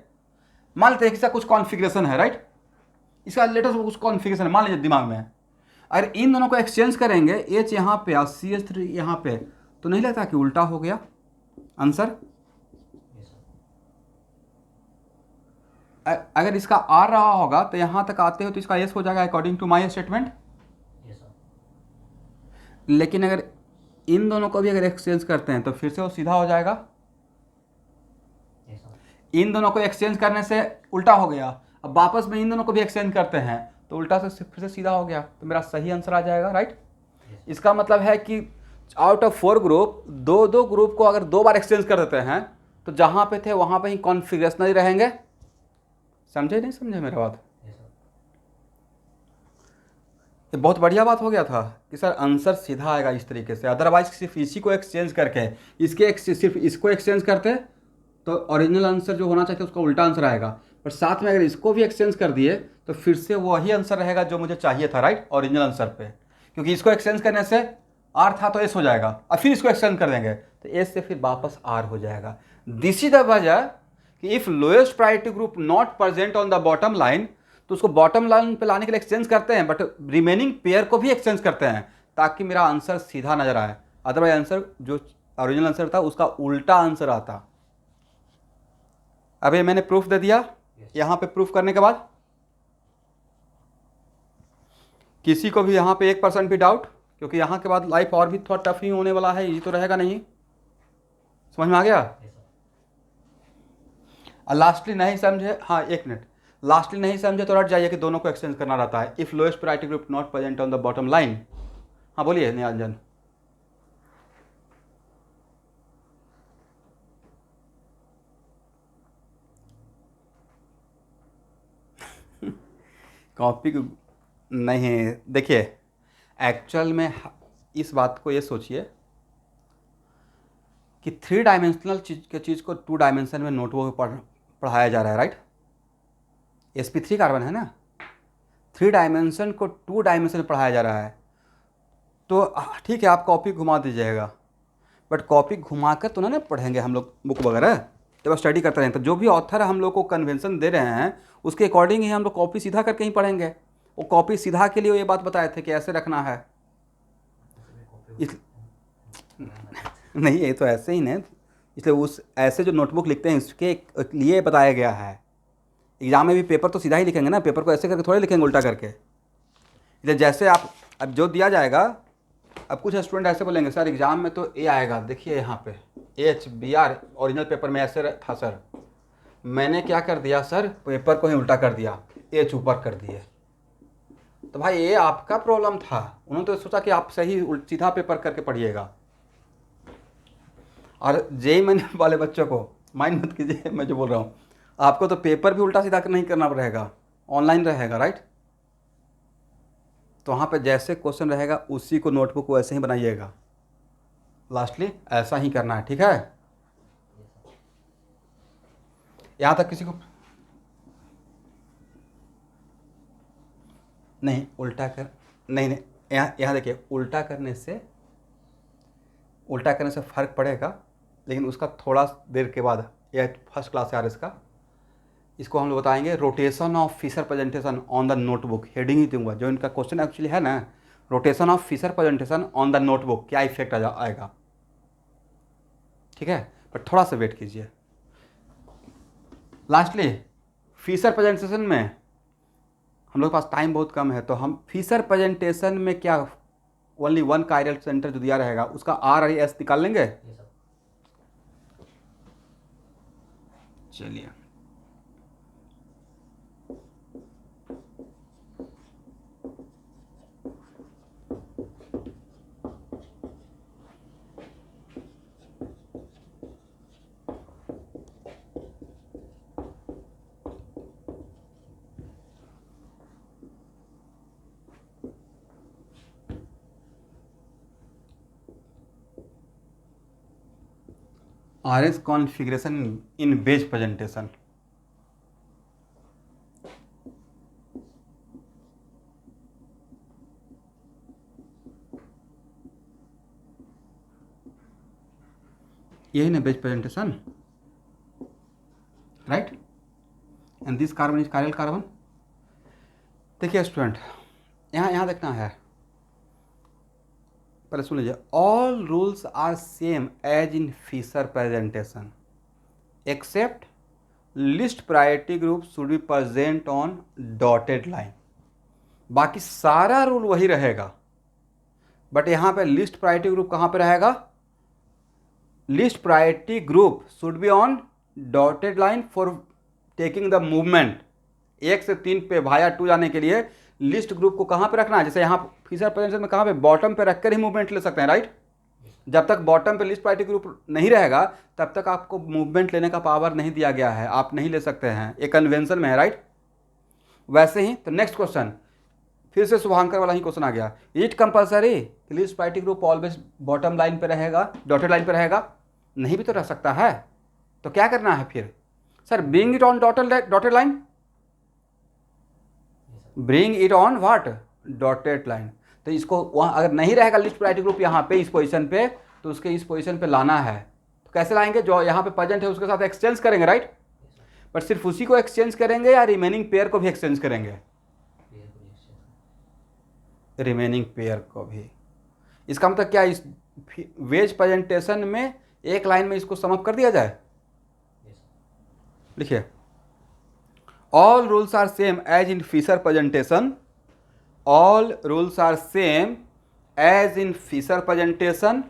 [SPEAKER 1] मान लेते हैं कि इसका कुछ कॉन्फ़िगरेशन है, राइट, इसका लेटेस्ट कुछ कॉन्फ़िगरेशन मान लीजिए दिमाग में, अगर इन दोनों को एक्सचेंज करेंगे, H यहाँ पे और CH3 यहाँ पे, तो नहीं लगता कि उल्टा हो गया आंसर। अगर इसका आ रहा होगा तो यहाँ तक आते हो तो इसका S हो जाएगा अकॉर्डिंग टू माई स्टेटमेंट। लेकिन अगर इन दोनों को भी अगर एक्सचेंज करते हैं तो फिर से वो सीधा हो जाएगा। इन दोनों को एक्सचेंज करने से उल्टा हो गया, अब वापस में इन दोनों को भी एक्सचेंज करते हैं तो उल्टा से फिर से सीधा हो गया, तो मेरा सही आंसर आ जाएगा, राइट। इसका मतलब है कि आउट ऑफ 4 ग्रुप, 2 ग्रुप को अगर 2 बार एक्सचेंज कर देते हैं तो जहाँ पे थे वहाँ पे ही कॉन्फ़िगरेशनल रहेंगे। समझे नहीं समझे मेरा बात? ये बहुत बढ़िया बात हो गया था कि सर आंसर सीधा आएगा इस तरीके से, अदरवाइज सिर्फ इसी को एक्सचेंज करके सिर्फ इसको एक्सचेंज करते तो ओरिजिनल आंसर जो होना चाहिए उसका उल्टा आंसर आएगा, पर साथ में अगर इसको भी एक्सचेंज कर दिए तो फिर से वही आंसर रहेगा जो मुझे चाहिए था, राइट, ओरिजिनल आंसर पे। क्योंकि इसको एक्सचेंज करने से R था तो S हो जाएगा, और फिर इसको एक्सचेंज कर देंगे तो S से फिर वापस R हो जाएगा। दिस इज द वजह कि if lowest priority group not present on the bottom line, तो उसको बॉटम लाइन पे लाने के लिए एक्सचेंज करते हैं, बट रिमेनिंग पेयर को भी एक्सचेंज करते हैं ताकि मेरा आंसर सीधा नजर आए, अदरवाइज आंसर जो ओरिजिनल आंसर था उसका उल्टा आंसर आता। अब ये मैंने प्रूफ दे दिया। यहाँ पे प्रूफ करने के बाद किसी को भी यहाँ पे 1% भी डाउट, क्योंकि यहाँ के बाद लाइफ और भी थोड़ा टफ ही होने वाला है, ये तो रहेगा नहीं। समझ में आ गया? लास्टली नहीं समझे, हाँ 1 मिनट, लास्टली नहीं समझे तो रट जाइए कि दोनों को एक्सचेंज करना रहता है। If lowest priority group not present on the bottom line. हाँ बोलिए निरंजन। कॉपी नहीं, देखिए एक्चुअल में इस बात को ये सोचिए कि 3 डायमेंशनल चीज़ को 2 डायमेंशन में नोटबुक में पढ़ाया जा रहा है, राइट। sp3 कार्बन है ना, 3 डायमेंशन को 2 डायमेंशन में पढ़ाया जा रहा है। तो ठीक है, आप कॉपी घुमा दीजिएगा, बट कॉपी घुमा कर तो ना पढ़ेंगे हम लोग बुक वगैरह, जब आप स्टडी करते रहें तो जो भी ऑथर हम लोग को कन्वेंशन दे रहे हैं उसके अकॉर्डिंग ही हम लोग कॉपी सीधा करके ही पढ़ेंगे। वो कॉपी सीधा के लिए ये बात बताए थे कि ऐसे रखना है। इस नहीं, ये तो ऐसे ही नहीं, इसलिए उस ऐसे जो नोटबुक लिखते हैं इसके लिए बताया गया है। एग्जाम में भी पेपर तो सीधा ही लिखेंगे ना, पेपर को ऐसे करके थोड़े लिखेंगे उल्टा करके। इसलिए जैसे आप अब जो दिया जाएगा, अब कुछ स्टूडेंट ऐसे बोलेंगे सर एग्जाम में तो ए आएगा, देखिए यहाँ पे HBR ओरिजिनल पेपर में ऐसे था सर, मैंने क्या कर दिया सर, पेपर को ही उल्टा कर दिया, H ऊपर कर दिए। तो भाई ये आपका प्रॉब्लम था, उन्होंने तो सोचा कि आप सही सीधा पेपर करके पढ़िएगा। और जेई मैंने वाले बच्चों को माइंड मत कीजिए, मैं जो बोल रहा हूँ, आपको तो पेपर भी उल्टा सीधा नहीं करना रहेगा, ऑनलाइन रहेगा, राइट। तो वहाँ पे जैसे क्वेश्चन रहेगा उसी को नोटबुक वैसे ही बनाइएगा, लास्टली ऐसा ही करना है, ठीक है। यहाँ तक किसी को नहीं उल्टा कर, नहीं नहीं, यहाँ देखिए, उल्टा करने से फ़र्क पड़ेगा, लेकिन उसका थोड़ा देर के बाद, यह फर्स्ट क्लास है इसका, इसको हम लोग बताएंगे rotation of Fischer presentation on the notebook, heading ही दूंगा। जो इनका क्वेश्चन एक्चुअली है ना, rotation of Fischer presentation on the notebook, क्या इफेक्ट आएगा, ठीक है। पर थोड़ा सा वेट कीजिए। लास्टली फिशर प्रेजेंटेशन में हम लोग के पास टाइम बहुत कम है, तो हम फिशर प्रेजेंटेशन में क्या ओनली वन कायरल सेंटर जो दिया रहेगा उसका RIS निकाल लेंगे। चलिए, RS configuration in wedge presentation. यही ना wedge presentation, right. And this carbon is chiral carbon. देखिए स्टूडेंट, यहाँ देखना है, पहले सुन लीजिए। All rules are same as in Fischer presentation except least priority group should be present on dotted line. बाकी सारा रूल वही रहेगा, बट यहाँ पे लिस्ट प्रायोरिटी ग्रुप कहाँ पे रहेगा, list priority group should be on dotted line for taking the movement. 1 से 3 पे भाया 2 जाने के लिए लिस्ट ग्रुप को कहाँ पे रखना है, जैसे यहाँ फिशर प्रेजेंटेशन में कहाँ पे, बॉटम पे रखकर ही मूवमेंट ले सकते हैं, राइट। जब तक बॉटम पे लिस्ट प्रायोरिटी ग्रुप नहीं रहेगा तब तक आपको मूवमेंट लेने का पावर नहीं दिया गया है, आप नहीं ले सकते हैं, एक कन्वेंशन में है, राइट। वैसे ही तो नेक्स्ट क्वेश्चन फिर से शुभांकर वाला ही क्वेश्चन आ गया, it compulsory list priority group always bottom line पे रहेगा, डॉटेड लाइन पे रहेगा, नहीं भी तो रह सकता है। तो क्या करना है फिर, sir bring it on dotted line, bring it on what, dotted line. तो इसको वहाँ अगर नहीं रहेगा लिस्ट प्रायोरिटी ग्रुप यहाँ पे इस पोजीशन पे, तो उसके इस पोजीशन पे लाना है। तो कैसे लाएंगे, जो यहाँ पे प्रेजेंट है उसके साथ एक्सचेंज करेंगे, राइट। पर सिर्फ उसी को एक्सचेंज करेंगे या रिमेनिंग पेयर को भी एक्सचेंज करेंगे, रिमेनिंग पेयर को भी। इसका मतलब क्या, इस वेज प्रेजेंटेशन में एक लाइन में इसको समअप कर दिया जाए। लिखिए, all rules are same as in Fisher presentation, all rules are same as in Fisher presentation,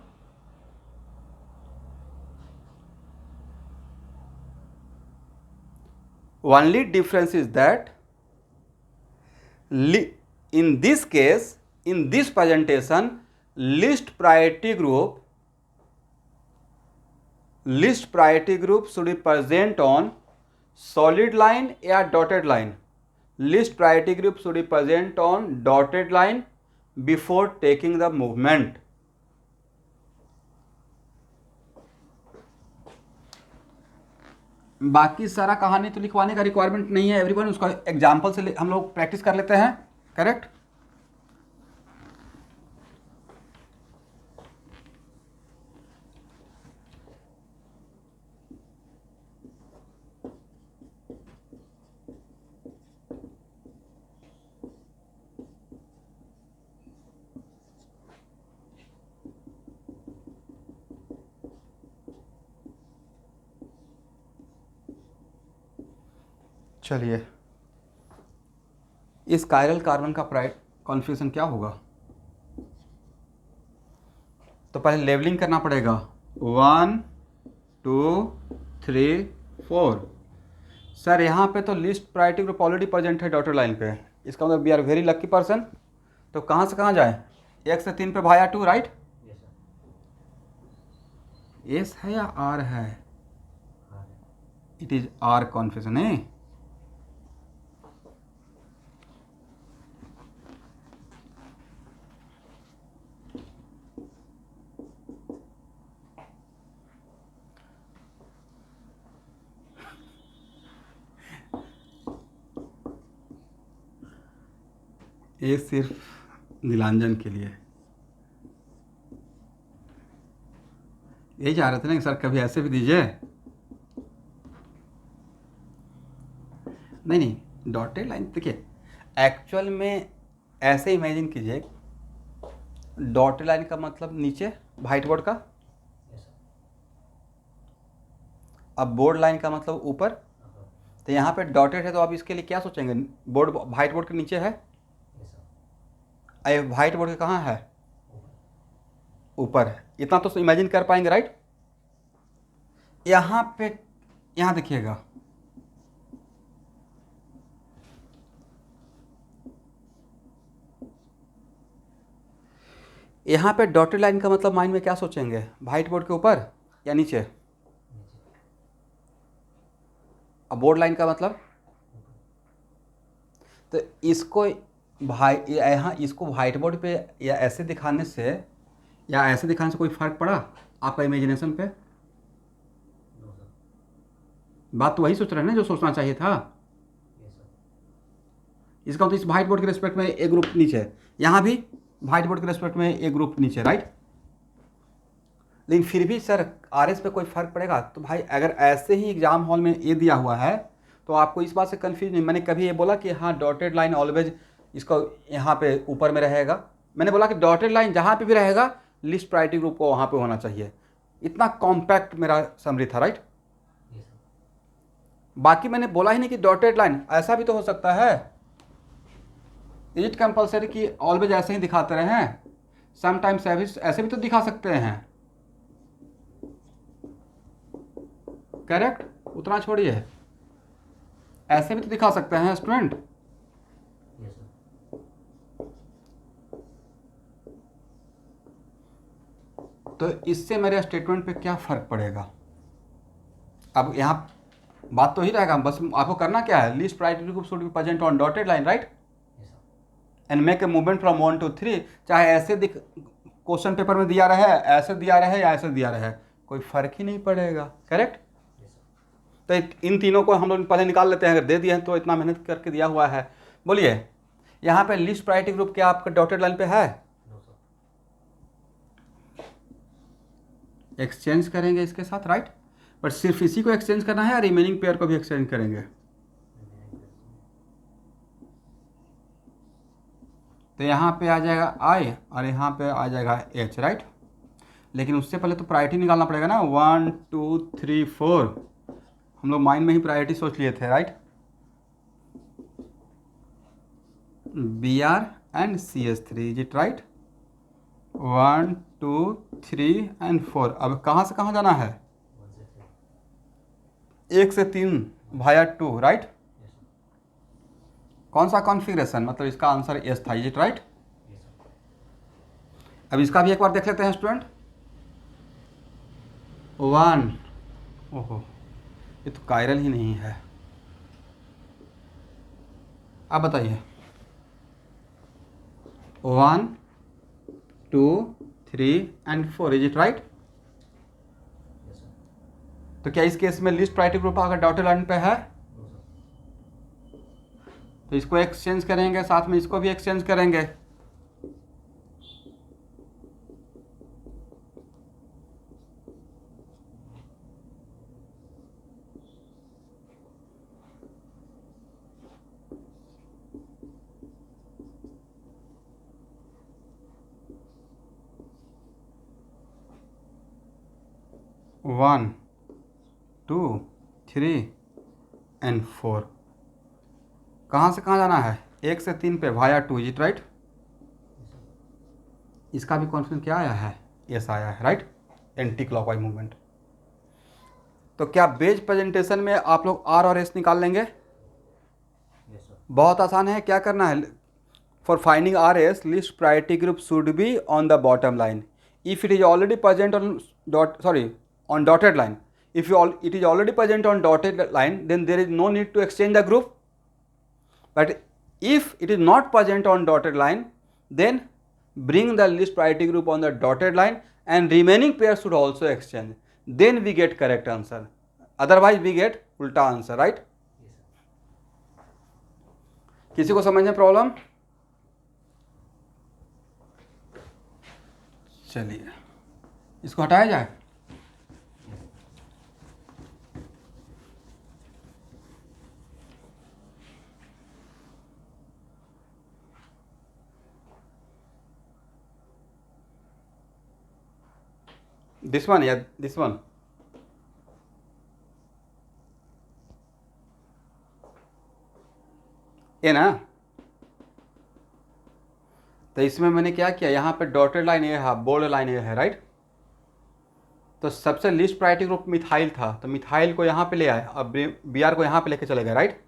[SPEAKER 1] only difference is that in this case, in this presentation, list priority group should be present on solid line या dotted line, list priority group should be present on dotted line before taking the movement. बाकी सारा कहानी तो लिखवाने का requirement नहीं है everyone, उसका example से हम लोग प्रैक्टिस कर लेते हैं। करेक्ट। चलिए, इस कायरल कार्बन का कॉन्फ़िगरेशन क्या होगा? तो पहले लेवलिंग करना पड़ेगा। 1 2 3 4। सर यहाँ पे तो least priority group already present है डॉटर लाइन पे, इसका मतलब we are very lucky person. तो कहाँ से कहाँ जाए? 1 से 3 पे भाया 2, राइट? एस है या आर है? इट इज आर कॉन्फिगरेशन है। ये सिर्फ नीलांजन के लिए यही चाह रहे थे ना कि सर कभी ऐसे भी दीजिए। नहीं नहीं, डॉटेड लाइन देखिए, एक्चुअल में ऐसे इमेजिन कीजिए, डॉटेड लाइन का मतलब नीचे व्हाइट बोर्ड का, अब बोर्ड लाइन का मतलब ऊपर। तो यहाँ पे डॉटेड है तो आप इसके लिए क्या सोचेंगे? बोर्ड व्हाइट बोर्ड के नीचे है, व्हाइट बोर्ड के कहाँ है? ऊपर है। इतना तो इमेजिन कर पाएंगे, राइट? यहाँ पे, यहाँ देखिएगा, यहाँ पे डॉटेड लाइन का मतलब माइंड में क्या सोचेंगे? व्हाइट बोर्ड के ऊपर या नीचे? अब बोर्ड लाइन का मतलब, तो इसको यहाँ इसको व्हाइट बोर्ड पे या ऐसे दिखाने से या ऐसे दिखाने से कोई फ़र्क पड़ा आपका इमेजिनेशन पे? बात तो वही सोच रहे हैं ना जो सोचना चाहिए था। इसका मतलब इस व्हाइट बोर्ड के रिस्पेक्ट में एक ग्रुप नीचे है, यहाँ भी व्हाइट बोर्ड के रिस्पेक्ट में एक ग्रुप नीचे, राइट? लेकिन फिर भी सर आरएस पे कोई फ़र्क पड़ेगा? तो भाई अगर ऐसे ही एग्जाम हॉल में ये दिया हुआ है तो आपको इस बात से कन्फ्यूज नहीं। मैंने कभी ये बोला कि हाँ डॉटेड लाइन ऑलवेज इसको यहाँ पे ऊपर में रहेगा? मैंने बोला कि डॉटेड लाइन जहाँ पे भी रहेगा लिस्ट प्रायोरिटी ग्रुप को वहाँ पे होना चाहिए। इतना कॉम्पैक्ट मेरा समरी था, राइट? बाकी मैंने बोला ही नहीं कि डॉटेड लाइन, ऐसा भी तो हो सकता है। इज इट कंपल्सरी कि ऑलवेज ऐसे ही दिखाते रहे? समटाइम्स ऐसे भी तो दिखा सकते हैं। करेक्ट, उतना छोड़िए, ऐसे भी तो दिखा सकते हैं स्टूडेंट। तो इससे मेरे स्टेटमेंट पे क्या फ़र्क पड़ेगा? अब यहाँ बात तो ही रहेगा, बस आपको करना क्या है? List priority group should be present on dotted line, right? And make a movement from 1 to 3। चाहे ऐसे क्वेश्चन पेपर में दिया रहे, ऐसे दिया रहे या ऐसे दिया रहे, कोई फ़र्क ही नहीं पड़ेगा। करेक्ट। तो इन तीनों को हम लोग पहले निकाल लेते हैं, अगर दे दिए हैं तो इतना मेहनत करके दिया हुआ है। बोलिए, यहाँ पे लिस्ट प्रायोरिटी ग्रुप क्या आपका डॉटेड लाइन पे है? एक्सचेंज करेंगे इसके साथ, राइट? बट सिर्फ इसी को एक्सचेंज करना है या रिमेनिंग पेयर को भी एक्सचेंज करेंगे? तो यहाँ पे आ जाएगा आई और यहाँ पे आ जाएगा एच, राइट? लेकिन उससे पहले तो प्रायोरिटी निकालना पड़ेगा ना। 1 2 3 4 हम लोग माइंड में ही प्रायोरिटी सोच लिए थे, right? B R and C S 3, is it right? 1 2 3 and 4। अब कहाँ से कहाँ जाना है? 1 से 3 भाया 2, राइट? कौन सा कॉन्फ़िगरेशन? मतलब इसका आंसर एस था, इज इट राइट? अब इसका भी एक बार देख लेते हैं स्टूडेंट। 1, ओहो ये तो कायरल ही नहीं है। अब बताइए, 1 2 3 एंड 4, इज इट राइट? तो क्या इस केस में लिस्ट प्रायोरिटी ग्रुप अगर डॉटेड लाइन पे है तो इसको एक्सचेंज करेंगे, साथ में इसको भी एक्सचेंज करेंगे। One, two, three and four. कहाँ से कहाँ जाना है? 1 से 3 पे वाया 2, इज इट राइट? इसका भी कॉन्फिडेंस क्या आया है? यस आया है, राइट? Anti clockwise movement. तो क्या बेज प्रेजेंटेशन में आप लोग आर और एस निकाल लेंगे? बहुत आसान है। क्या करना है? For finding R S, list priority group should be on the bottom line if it is already present on on dotted line. If it is already present on dotted line, then there is no need to exchange the group. But if it is not present on dotted line, then bring the list priority group on the dotted line and remaining pairs should also exchange. Then we get correct answer. Otherwise we get ulta answer, right? किसी को समझ में problem? चलिए इसको हटाया जाए। This one, yeah, this one. ये ना, तो इसमें मैंने क्या किया, यहाँ पे डॉटेड लाइन ये है, बोल्ड लाइन ये है, राइट? तो सबसे लिस्ट प्रायोरिटी ग्रुप मिथाइल था, तो मिथाइल को यहाँ पे ले आए और बी आर को यहाँ पे लेके चले गए, राइट?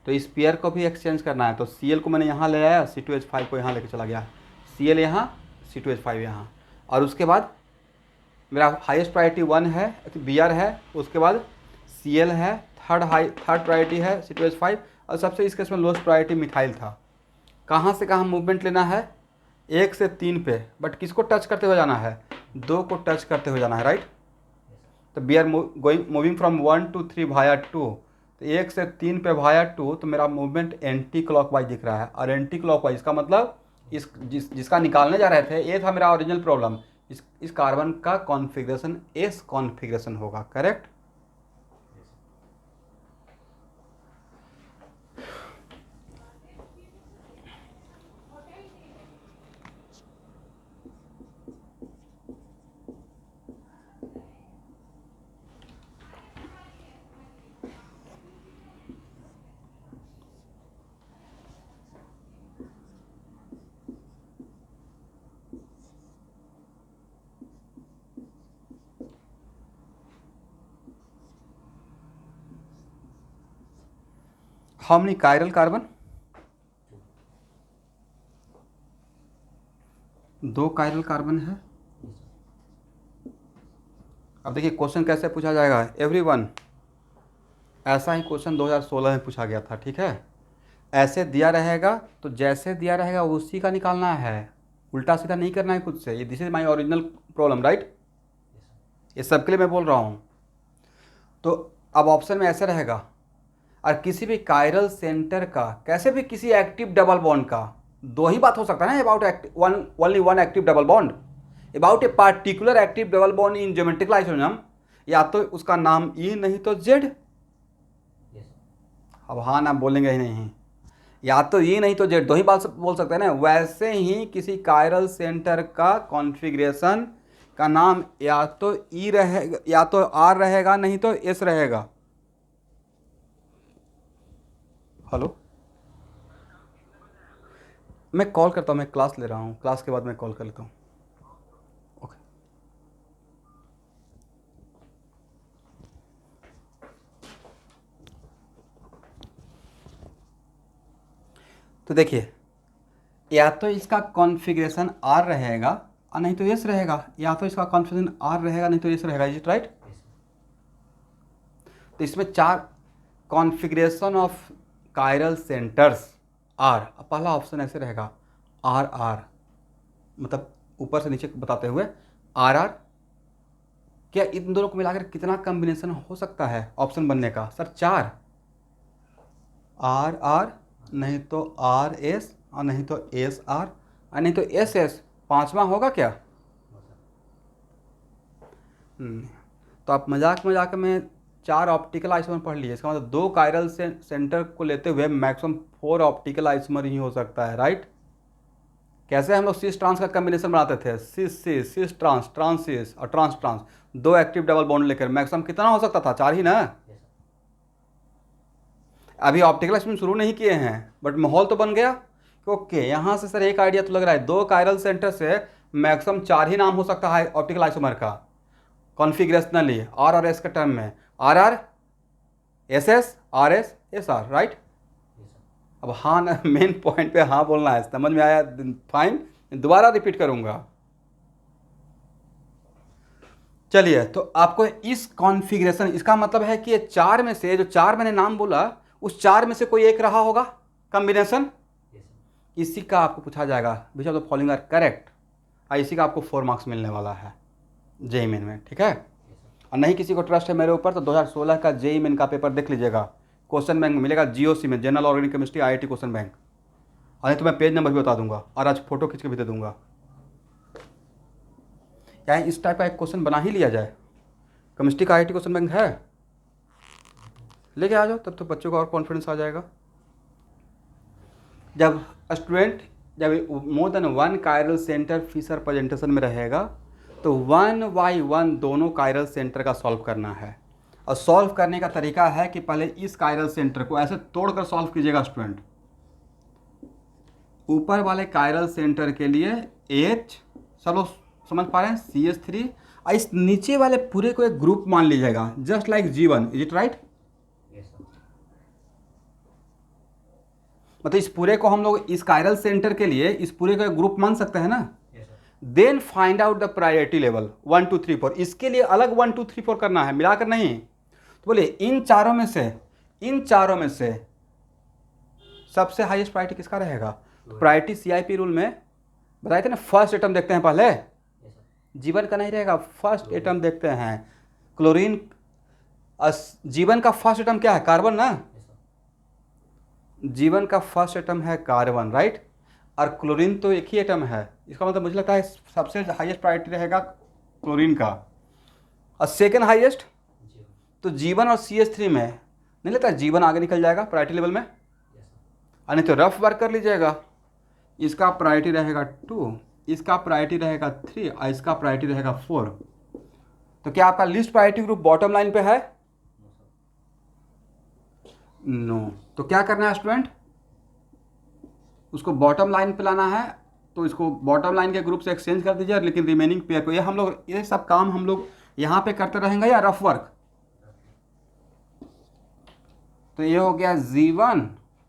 [SPEAKER 1] तो इस पेयर को भी एक्सचेंज करना है, तो सी एल को मैंने यहाँ ले आया, C2H5 को यहाँ लेके चला गया, सी एल यहाँ, C2H5 यहाँ, और उसके बाद मेरा हाईएस्ट प्रायोरिटी 1 है, बी आर है, उसके बाद सी एल है, थर्ड प्रायोरिटी है C2H5, और सबसे इस केस में लोएस्ट प्रायोरिटी मिथाइल था। कहाँ से कहाँ मूवमेंट लेना है? 1 से 3 पे, बट किसको टच करते हुए जाना है? 2 को टच करते हुए जाना है, राइट? तो we are moving from 1 to 3 via 2, तो 1 से 3 पे वाया 2, तो मेरा मूवमेंट एंटी क्लॉकवाइज दिख रहा है। और एंटी क्लॉकवाइज का मतलब जिसका निकालने जा रहे थे, ये था मेरा ओरिजिनल प्रॉब्लम, इस कार्बन का कॉन्फ़िगरेशन एस कॉन्फ़िगरेशन होगा, correct? How many chiral carbon? 2 chiral carbon है। अब देखिए क्वेश्चन कैसे पूछा जाएगा, एवरीवन। ऐसा ही क्वेश्चन 2016 में पूछा गया था, ठीक है? ऐसे दिया रहेगा तो जैसे दिया रहेगा उसी का निकालना है, उल्टा सीधा नहीं करना है खुद से। ये this is my original problem, right? ये सबके लिए मैं बोल रहा हूँ। तो अब ऑप्शन में ऐसे रहेगा, और किसी भी कायरल सेंटर का, कैसे भी किसी एक्टिव डबल बॉन्ड का, 2 ही बात हो सकता है ना, about only one active double bond, about a particular active double bond in geometrical isomer, या तो उसका नाम ई नहीं तो जेड। अब हाँ ना बोलेंगे ही नहीं, या तो ई नहीं तो जेड, 2 ही बात बोल सकते हैं ना। वैसे ही किसी कायरल सेंटर का कॉन्फ़िगरेशन का नाम या तो ई रहेगा, या तो आर रहेगा, नहीं तो एस रहेगा। हेलो, मैं कॉल करता हूँ, मैं क्लास ले रहा हूँ, क्लास के बाद मैं कॉल कर लेता हूँ। ओके। तो देखिए, या तो इसका कॉन्फ़िगरेशन आर रहेगा और नहीं तो एस रहेगा, या तो इसका कॉन्फ़िगरेशन आर रहेगा नहीं तो एस रहेगा, इज इट राइट? तो इसमें 4 configuration of chiral centres are. पहला ऑप्शन ऐसे रहेगा, आर आर, मतलब ऊपर से नीचे बताते हुए आर आर, क्या इन दोनों को मिलाकर कितना कॉम्बिनेशन हो सकता है ऑप्शन बनने का? सर 4, आर आर, नहीं तो आर एस, और नहीं तो एस आर, और नहीं तो एस एस, 5वां होगा क्या? तो आप मजाक मजाक में 4 ऑप्टिकल आइसोमर पढ़ लिए, इसका मतलब 2 कायरल सेंटर को लेते हुए मैक्सिमम 4 ऑप्टिकल आइसोमर ही हो सकता है, राइट? कैसे हम लोग सिस ट्रांस का कॉम्बिनेशन बनाते थे? सिस ट्रांस, ट्रांस सिस और trans trans, 2 active double bond लेकर मैक्सिमम कितना हो सकता था? 4 ही ना। अभी ऑप्टिकल आइसोमर शुरू नहीं किए हैं, बट माहौल तो बन गया। ओके, यहाँ से सर एक आइडिया तो लग रहा है, 2 कायरल सेंटर से मैक्सिमम 4 ही नाम हो सकता है ऑप्टिकल आइसोमर का कॉन्फिगरेशनली, आर और एस के टर्म में, R R S S, R S S R, right? अब हाँ ना, मेन पॉइंट पे हाँ बोलना है, समझ में आया? फाइन, दोबारा रिपीट करूंगा। चलिए, तो आपको इस कॉन्फ़िगरेशन, इसका मतलब है कि ये 4 में से, जो 4 मैंने नाम बोला, उस 4 में से कोई एक रहा होगा कॉम्बिनेशन। इसी का आपको पूछा जाएगा, which of the following are correct, और इसी का आपको 4 मार्क्स मिलने वाला है जेईई मेन में, ठीक है? और नहीं किसी को ट्रस्ट है मेरे ऊपर तो 2016 का जेईई मेन का पेपर देख लीजिएगा, क्वेश्चन बैंक मिलेगा जीओसी में, general organic chemistry IIT question bank, और नहीं तो मैं पेज नंबर भी बता दूंगा, और आज फोटो खींच के भी दे दूंगा। या इस टाइप का एक क्वेश्चन बना ही लिया जाए, केमिस्ट्री का आईआईटी क्वेश्चन बैंक है, लेके आ जाओ, तब तो बच्चों को और कॉन्फिडेंस आ जाएगा। जब स्टूडेंट, जब more than 1 chiral centre Fischer presentation में रहेगा, तो 1 बाई 1 दोनों कायरल सेंटर का सॉल्व करना है। और सॉल्व करने का तरीका है कि पहले इस कायरल सेंटर को ऐसे तोड़कर सॉल्व कीजिएगा स्टूडेंट। ऊपर वाले कायरल सेंटर के लिए H, सब लोग समझ पा रहे हैं, CH3, और इस नीचे वाले पूरे को एक ग्रुप मान लीजिएगा, just like G1, is it right? मतलब इस पूरे को हम लोग इस कायरल सेंटर के लिए इस पूरे का ग्रुप मान सकते हैं ना। Then find out the priority level 1 2 3 4, इसके लिए अलग 1 2 3 4 करना है, मिलाकर नहीं। तो बोलिए इन चारों में से सबसे हाईएस्ट प्रायोरिटी किसका रहेगा? तो प्रायोरिटी CIP रूल में बताए थे ना, फर्स्ट एटम देखते हैं पहले, जीवन का नहीं रहेगा, फर्स्ट एटम देखते हैं। क्लोरीन, जीवन का फर्स्ट एटम क्या है? कार्बन ना। जीवन का फर्स्ट एटम है कार्बन, राइट? और क्लोरीन तो एक ही एटम है, इसका मतलब मुझे लगता है सबसे हाईएस्ट प्रायोरिटी रहेगा क्लोरीन का। और सेकेंड हाईएस्ट तो जीवन और CH3 में नहीं लगता जीवन आगे निकल जाएगा प्रायोरिटी लेवल में, और नहीं तो रफ वर्क कर लीजिएगा, इसका प्रायोरिटी रहेगा 2, इसका प्रायोरिटी रहेगा 3, और इसका प्रायोरिटी रहेगा 4। तो क्या आपका list priority group bottom line पे है? नो। तो क्या करना है स्टूडेंट? उसको बॉटम लाइन पे लाना है, तो इसको बॉटम लाइन के ग्रुप से एक्सचेंज कर दीजिए, लेकिन रिमेनिंग पेयर को, ये सब काम हम लोग यहाँ पे करते रहेंगे या रफ वर्क? तो ये हो गया G1,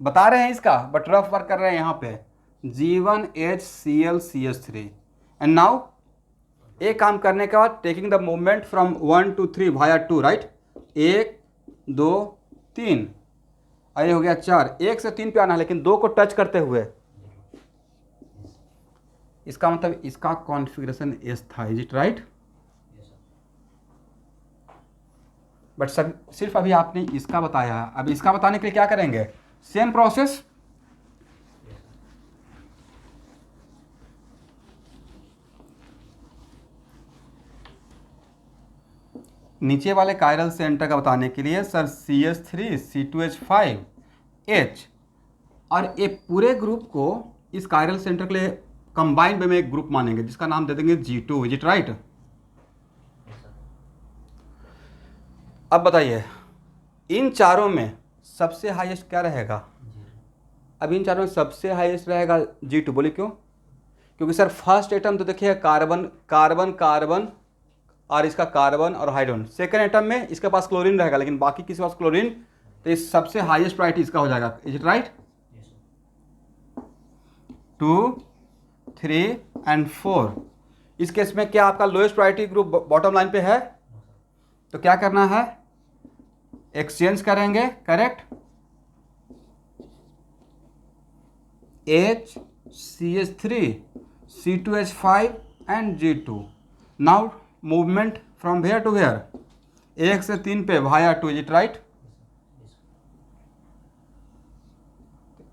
[SPEAKER 1] बता रहे हैं इसका, बट रफ वर्क कर रहे हैं यहाँ पे, G1HCl CH3। एंड नाउ एक काम करने के बाद taking the movement from 1 to 3 via 2, right? 1 2 3, ये हो गया 4, 1 से 3 पे आना है, लेकिन 2 को टच करते हुए, इसका मतलब इसका कॉन्फ़िगरेशन S था, इज इट राइट? बट सब सिर्फ अभी आपने इसका बताया, अब इसका बताने के लिए क्या करेंगे? सेम प्रोसेस, नीचे वाले कायरल सेंटर का बताने के लिए सर CH3 C2H5 H, और ये पूरे ग्रुप को इस कायरल सेंटर के लिए कंबाइंड वे में एक ग्रुप मानेंगे, जिसका नाम दे देंगे G2, इज इट राइट? अब बताइए इन चारों में सबसे हाईएस्ट क्या रहेगा? अब इन चारों में सबसे हाईएस्ट रहेगा G2, बोलिए क्यों? क्योंकि सर फर्स्ट एटम तो देखिए कार्बन कार्बन कार्बन, और इसका कार्बन और हाइड्रोजन। सेकेंड एटम में इसके पास क्लोरीन रहेगा, लेकिन बाकी किसी पास क्लोरीन, तो इस सबसे हाईएस्ट प्रायोरिटी इसका हो जाएगा, इज इट राइट? 2 3 एंड 4। इस केस में क्या आपका lowest priority group bottom line पे है? तो क्या करना है? एक्सचेंज करेंगे, correct? H CH3 C2H5 and G2। Now movement from where to where, 1 से 3 पे वाया 2, इज इट राइट?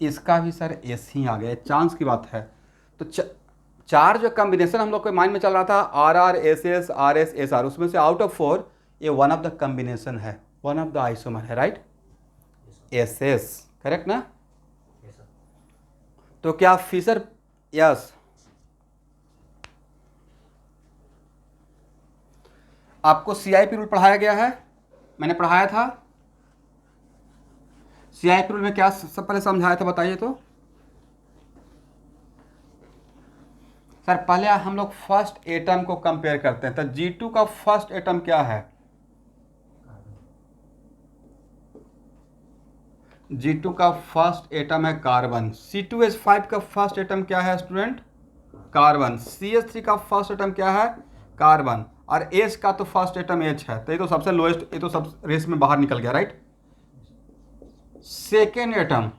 [SPEAKER 1] इसका भी सर एस ही आ गया, चांस की बात है। तो चार जो कॉम्बिनेशन हम लोग के माइंड में चल रहा था, R R S S R S S R, उसमें से आउट ऑफ 4 ये वन ऑफ द कॉम्बिनेशन है, वन ऑफ द आइसोमर है, राइट? एस एस, करेक्ट ना? तो क्या फिशर, यस, आपको सीआईपी रूल पढ़ाया गया है, मैंने पढ़ाया था। सीआईपी रूल में क्या सब पहले समझाया था, बताइए तो। सर पहले हम लोग फर्स्ट एटम को कंपेयर करते हैं, तो G2 का फर्स्ट एटम क्या है? G2 का फर्स्ट एटम है कार्बन। C2H5 का फर्स्ट एटम क्या है स्टूडेंट? कार्बन। CH3 का फर्स्ट एटम क्या है? कार्बन। और H का तो फर्स्ट एटम H है, तो ये तो सबसे लोएस्ट, ये तो सब रेस में बाहर निकल गया, राइट? सेकेंड एटम,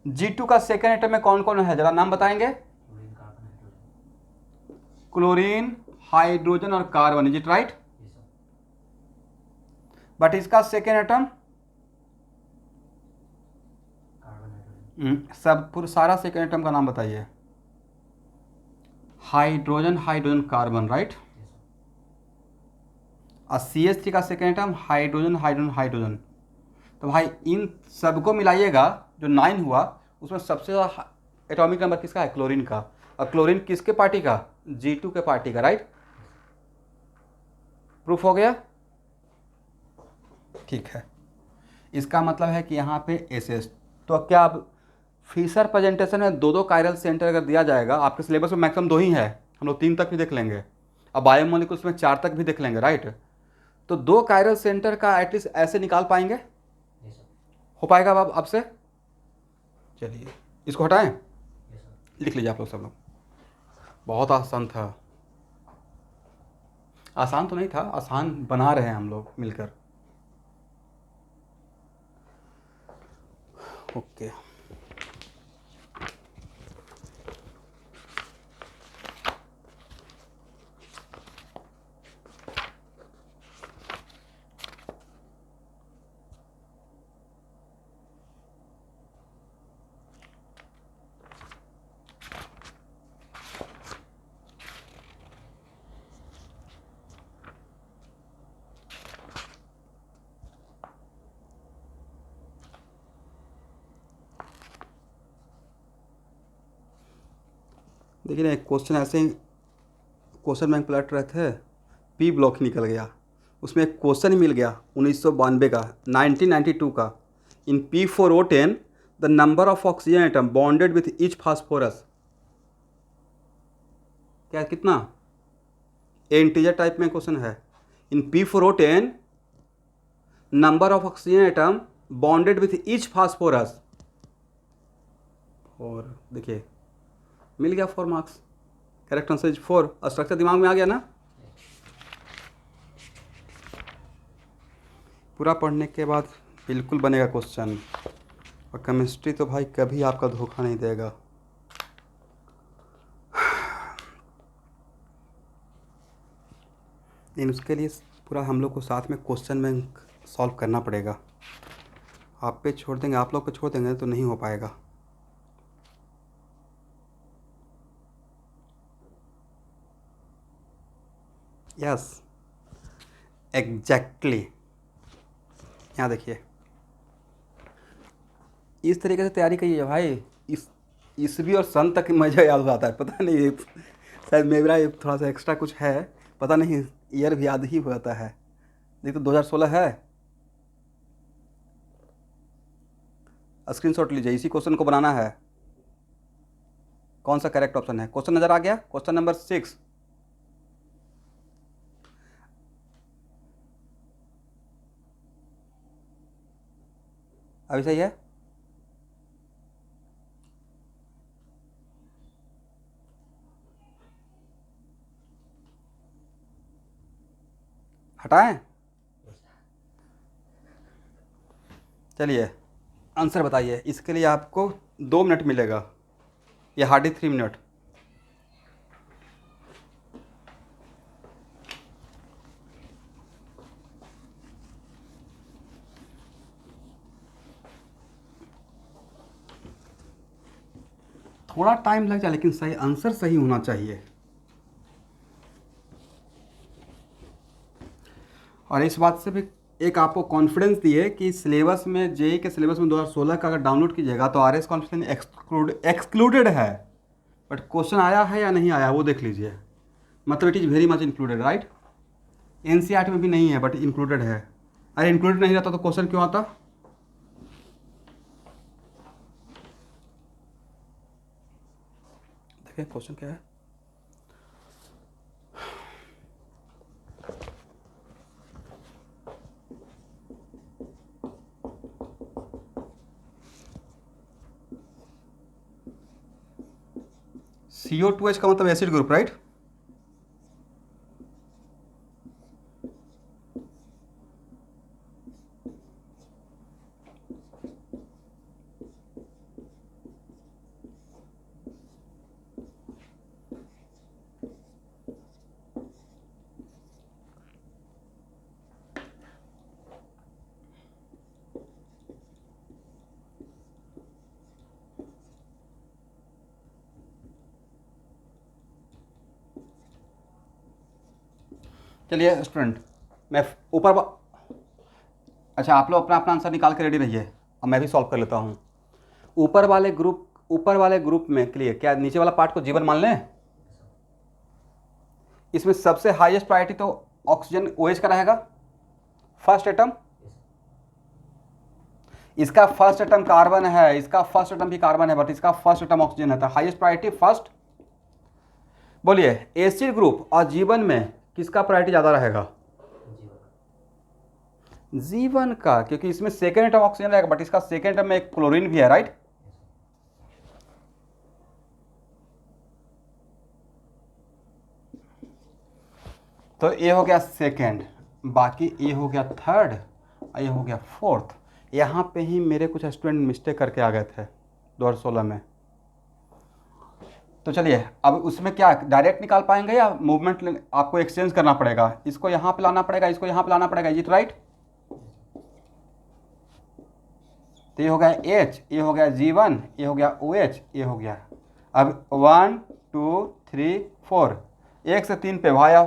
[SPEAKER 1] G2 का सेकेंड एटम में कौन कौन है, जरा नाम बताएंगे? क्लोरीन, हाइड्रोजन और carbon, is it right? But इसका सेकेंड एटम सब पूरा सारा सेकेंड एटम का नाम बताइए। Hydrogen, hydrogen, carbon, right? और CH3 का second atom hydrogen, hydrogen, hydrogen. तो भाई इन सबको मिलाइएगा, जो 9 हुआ, उसमें सबसे ज़्यादा एटॉमिक नंबर किसका है? क्लोरीन का। और क्लोरीन किसके पार्टी का? G2 के पार्टी का, राइट? प्रूफ हो गया? ठीक है, इसका मतलब है कि यहाँ पे SS। तो क्या अब फिशर प्रेजेंटेशन में 2-2 कायरल सेंटर अगर दिया जाएगा, आपके सिलेबस में मैक्सिमम 2 ही है, हम लोग 3 तक भी देख लेंगे, अब बायोमोलिक्यूल्स में 4 तक भी देख लेंगे, राइट? तो 2 कायरल सेंटर का एटलीस्ट ऐसे निकाल पाएंगे? हो पाएगा अब आपसे? चलिए इसको हटाएं, लिख लीजिए आप लोग सब लोग। बहुत आसान था, आसान तो नहीं था, आसान बना रहे हैं हम लोग मिलकर। ओके, देखिए ना, एक क्वेश्चन ऐसे ही क्वेश्चन बैंक पलट रहे थे, पी ब्लॉक निकल गया, उसमें एक क्वेश्चन ही मिल गया 1992 का, 1992 का। इन P4O10 the number of oxygen atom bonded with each phosphorus, क्या कितना? इंटीजर टाइप में क्वेश्चन है। इन P4O10 number of oxygen atom bonded with each phosphorus, और देखिए मिल गया 4 marks, correct answer is 4। Structure दिमाग में आ गया ना? पूरा पढ़ने के बाद बिल्कुल बनेगा क्वेश्चन, और केमिस्ट्री तो भाई कभी आपका धोखा नहीं देगा। लेकिन उसके लिए पूरा हम लोग को साथ में क्वेश्चन बैंक सॉल्व करना पड़ेगा। आप पे छोड़ देंगे, आप लोग पे छोड़ देंगे तो नहीं हो पाएगा। यस एग्जैक्टली, यहाँ देखिए इस तरीके से तैयारी करिए भाई, इस ईस्वी और सन तक मज़ा याद आता है, पता नहीं शायद मेरा थोड़ा सा एक्स्ट्रा कुछ है, पता नहीं ईयर भी याद ही हो जाता है। देख तो 2016 है, स्क्रीनशॉट लीजिए, इसी क्वेश्चन को बनाना है। कौन सा करेक्ट ऑप्शन है? क्वेश्चन नज़र आ गया, क्वेश्चन नंबर 6। अभी सही है? हटाएं? चलिए आंसर बताइए। इसके लिए आपको 2 मिनट मिलेगा, या हार्डली 3 मिनट। थोड़ा टाइम लग जाए लेकिन सही आंसर सही होना चाहिए। और इस बात से भी एक आपको कॉन्फिडेंस दिए कि सिलेबस में जेई के सिलेबस में 2016 का अगर डाउनलोड कीजिएगा तो आर एस कॉन्फिडेंस एक्सक्लूडेड है, बट क्वेश्चन आया है या नहीं आया वो देख लीजिए। मतलब it is very much included, right. NCERT में भी नहीं है बट इंक्लूडेड है। अरे इंक्लूडेड नहीं रहता तो क्वेश्चन क्यों आता? देखें क्वेश्चन क्या है। CO2H का मतलब एसिड ग्रुप, राइट। चलिए स्टूडेंट, मैं अच्छा आप लोग अपना अपना आंसर निकाल के रेडी रहिए, अब मैं भी सॉल्व कर लेता हूँ। ऊपर वाले ग्रुप में के लिए क्या नीचे वाला पार्ट को जीवन मान लें? इसमें सबसे हाईएस्ट प्रायोरिटी तो ऑक्सीजन OH का रहेगा, फर्स्ट एटम। इसका फर्स्ट एटम कार्बन है, इसका फर्स्ट एटम भी कार्बन है, बट इसका फर्स्ट एटम ऑक्सीजन है, तो हाईएस्ट प्रायोरिटी फर्स्ट। बोलिए एसिड ग्रुप और जीवन में किसका प्रायोरिटी ज़्यादा रहेगा? जीवन का, क्योंकि इसमें सेकेंड एटम ऑक्सीजन रहेगा, बट इसका सेकेंड एटम में एक क्लोरीन भी है, राइट। तो ये हो गया सेकेंड, बाकी ये हो गया थर्ड, ये हो गया फोर्थ। यहाँ पे ही मेरे कुछ स्टूडेंट मिस्टेक करके आ गए थे 2016 में। तो चलिए अब उसमें क्या डायरेक्ट निकाल पाएंगे या मूवमेंट आपको एक्सचेंज करना पड़ेगा? इसको यहाँ पे लाना पड़ेगा, इसको यहाँ पे लाना पड़ेगा, इज इट राइट? तो ये हो गया H, ये हो गया G1, ये हो गया OH, ये हो गया। अब 1 2 3 4, 1 से 3 पे भाया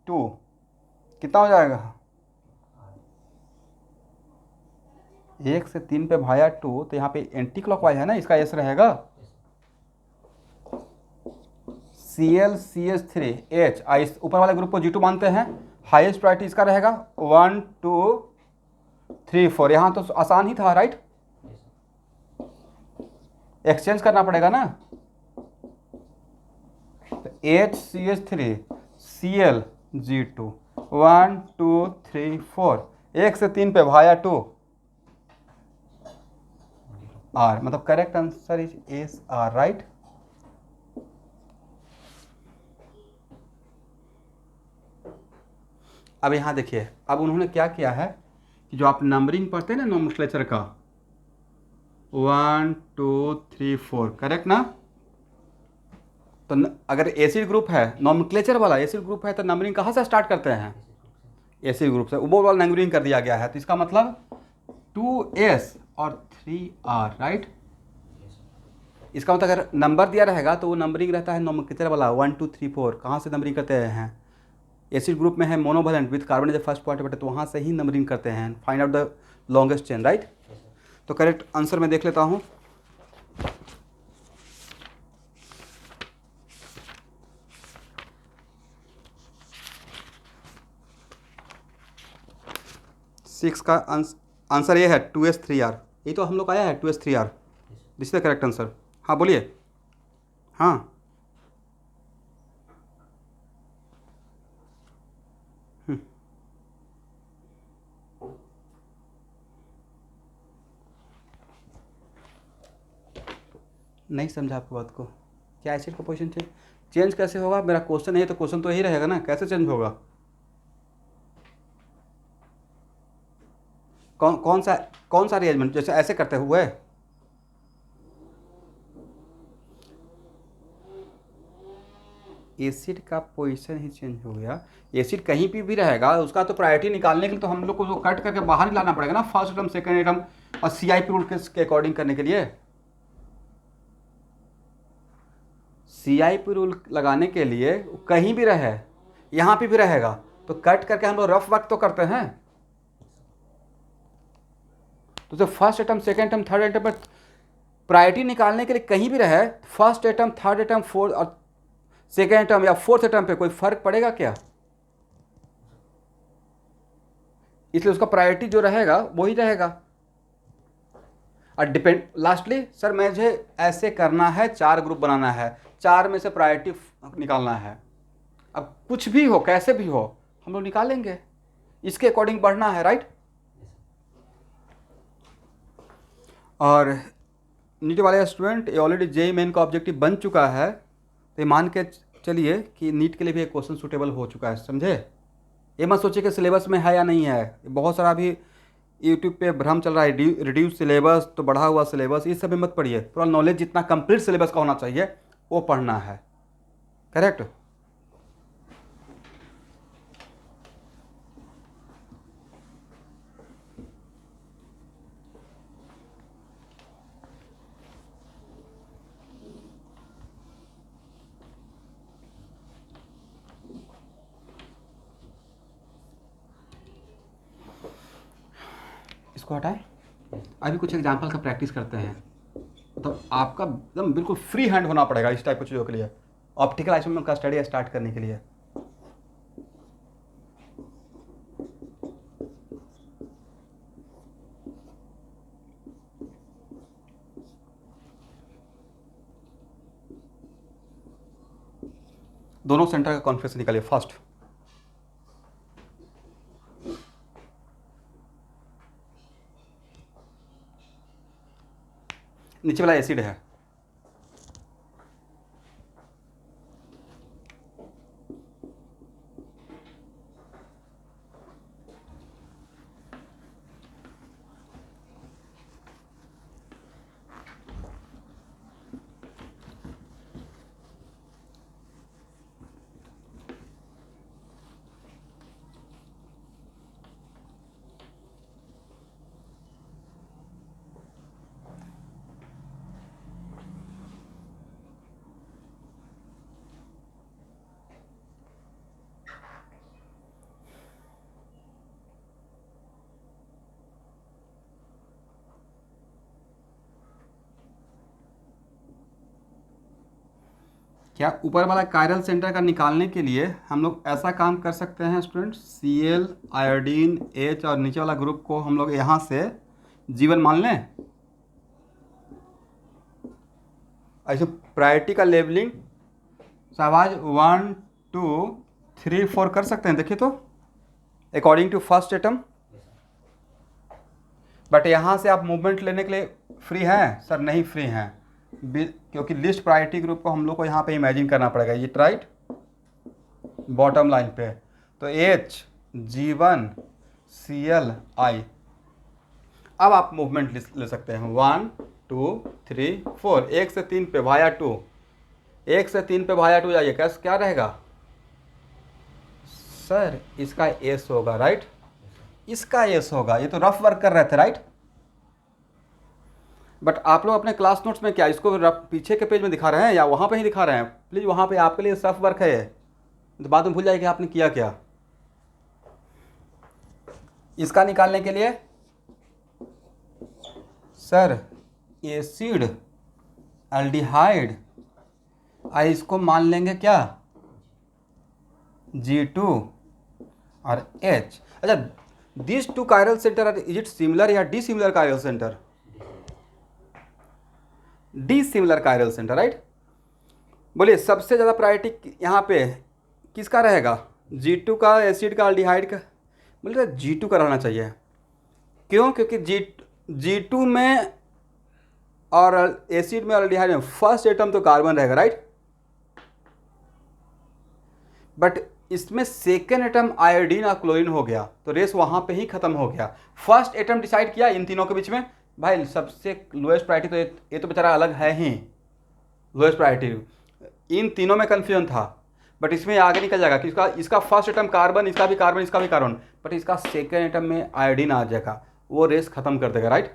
[SPEAKER 1] 2 कितना हो जाएगा? 1 से 3 पे भाया 2, तो यहाँ पे एंटी क्लॉकवाइज है ना, इसका S रहेगा ClCH3H। इस ऊपर वाले ग्रुप को G2 मानते हैं, हाईएस्ट प्रायोरिटी इसका रहेगा 1 2 3 4। यहाँ तो आसान ही था, राइट। एक्सचेंज करना पड़ेगा ना, HCH3 ClG2 1 2 3 4, 1 से 3 पे भाया 2 R, मतलब correct answer is SR, right. अब यहाँ देखिए, अब उन्होंने क्या किया है कि जो आप नंबरिंग पढ़ते हैं ना नोमेनक्लेचर का 1 2 3 4, करेक्ट ना। तो अगर एसिड ग्रुप है, नोमेनक्लेचर वाला एसिड ग्रुप है, तो नंबरिंग कहाँ से स्टार्ट करते हैं? एसिड ग्रुप से। वो वाला नंबरिंग कर दिया गया है, तो इसका मतलब 2S और 3R, राइट। इसका मतलब अगर नंबर दिया रहेगा तो वो नंबरिंग रहता है नोमेनक्लेचर वाला 1 2 3 4। कहाँ से नंबरिंग करते हैं? एसिड ग्रुप में है monovalent with carbon is the first point, तो वहाँ से ही नंबरिंग करते हैं, find out the longest chain, right. तो करेक्ट आंसर मैं देख लेता हूँ। सिक्स का आंसर ये है 2S3R। यही तो हम लोग आया है 2S3R, this is the correct answer. हाँ बोलिए। हाँ नहीं समझा आपकी बात को। क्या एसिड का पोजीशन चेंज कैसे होगा? मेरा क्वेश्चन है तो क्वेश्चन तो यही रहेगा ना, कैसे चेंज होगा? कौन सा अरेंजमेंट? जैसे ऐसे करते हुए एसिड का पोजीशन ही चेंज हो गया। एसिड कहीं भी रहेगा, उसका तो प्रायोरिटी निकालने के लिए तो हम लोग को तो कट करके बाहर ही लाना पड़ेगा ना, फर्स्ट एटम सेकेंड एटम, और CIP रूल के अकॉर्डिंग करने के लिए। CIP रूल लगाने के लिए कहीं भी रहे, यहाँ पे भी रहेगा, तो कट करके हम लोग रफ वर्क तो करते हैं। तो जो first atom, second atom, third atom पर प्रायोरिटी निकालने के लिए कहीं भी रहे, first atom, third atom, fourth और सेकेंड एटम या फोर्थ एटम पे कोई फर्क पड़ेगा क्या? इसलिए उसका प्रायोरिटी जो रहेगा वही रहेगा। और डिपेंड, लास्टली सर मुझे ऐसे करना है, 4 ग्रुप बनाना है, 4 में से प्रायोरिटी निकालना है। अब कुछ भी हो, कैसे भी हो, हम लोग निकालेंगे, इसके अकॉर्डिंग बढ़ना है, राइट। और नीचे वाले स्टूडेंट, ये ऑलरेडी JEE मेन का ऑब्जेक्टिव बन चुका है, तो ये मान के चलिए कि नीट के लिए भी एक क्वेश्चन सूटेबल हो चुका है, समझे। ये मत सोचिए कि सिलेबस में है या नहीं है, बहुत सारा अभी यूट्यूब पे भ्रम चल रहा है, रिड्यूस सिलेबस तो बढ़ा हुआ सिलेबस, इस सब में मत पढ़िए। पूरा नॉलेज जितना कंप्लीट सिलेबस का होना चाहिए वो पढ़ना है, करेक्ट। इसको हटाएं, अभी कुछ एग्जाम्पल का प्रैक्टिस करते हैं। तो आपका एकदम बिल्कुल फ्री हैंड होना पड़ेगा इस टाइप की चीज़ों के लिए, ऑप्टिकल आइसोमेर का स्टडी स्टार्ट करने के लिए। दोनों सेंटर का कॉन्फ्रेंस निकालिए फर्स्ट। नीचे वाला एसिड है, क्या ऊपर वाला कायरल सेंटर का निकालने के लिए हम लोग ऐसा काम कर सकते हैं स्टूडेंट, Cl, आयोडीन, H और नीचे वाला ग्रुप को हम लोग यहाँ से जीवन मान लें। ऐसे प्रायोरिटी का लेबलिंग शाबाश 1 2 3 4 कर सकते हैं, देखिए तो according to first atom. But यहाँ से आप मूवमेंट लेने के लिए फ्री हैं? सर नहीं फ्री हैं, क्योंकि लिस्ट प्रायोरिटी ग्रुप को हम लोग को यहाँ पे इमेजिन करना पड़ेगा, ये राइट बॉटम लाइन पे। तो H G1 Cl I। अब आप मूवमेंट ले सकते हैं 1 2 3 4, 1 से 3 पे वाया 2, 1 से 3 पे वाया 2 जाइए, कैसे क्या रहेगा सर? इसका S होगा, राइट, इसका S होगा। ये तो रफ वर्क कर रहे थे, राइट। बट आप लोग अपने क्लास नोट्स में क्या इसको पीछे के पेज में दिखा रहे हैं या वहाँ पे ही दिखा रहे हैं? प्लीज़ वहाँ पे आपके लिए रफ वर्क है, तो बाद में भूल जाइए कि आपने किया क्या। इसका निकालने के लिए सर एसिड, एल्डिहाइड, इसको मान लेंगे क्या G2 और H। अच्छा, this two chiral center are is it similar या dissimilar chiral center? Dissimilar chiral center, right. बोलिए सबसे ज़्यादा प्रायोरिटी यहाँ पे किसका रहेगा? G2 का, एसिड का, एल्डिहाइड का? बोलिए G2 का रहना चाहिए। क्यों? क्योंकि G2 में और एसिड में और एल्डिहाइड में फर्स्ट एटम तो कार्बन रहेगा, राइट। बट इसमें सेकेंड एटम आयोडीन और क्लोरीन हो गया, तो रेस वहाँ पे ही खत्म हो गया। फर्स्ट एटम डिसाइड किया इन तीनों के बीच में, भाई सबसे लोएस्ट प्रायोरिटी तो ये तो बेचारा अलग है ही, लोएस्ट प्रायोरिटी। इन तीनों में कन्फ्यूजन था, बट इसमें आगे निकल जाएगा कि इसका फर्स्ट एटम कार्बन, इसका भी कार्बन, इसका भी कार्बन, बट इसका सेकेंड एटम में आयोडीन आ जाएगा, वो रेस खत्म कर देगा, राइट।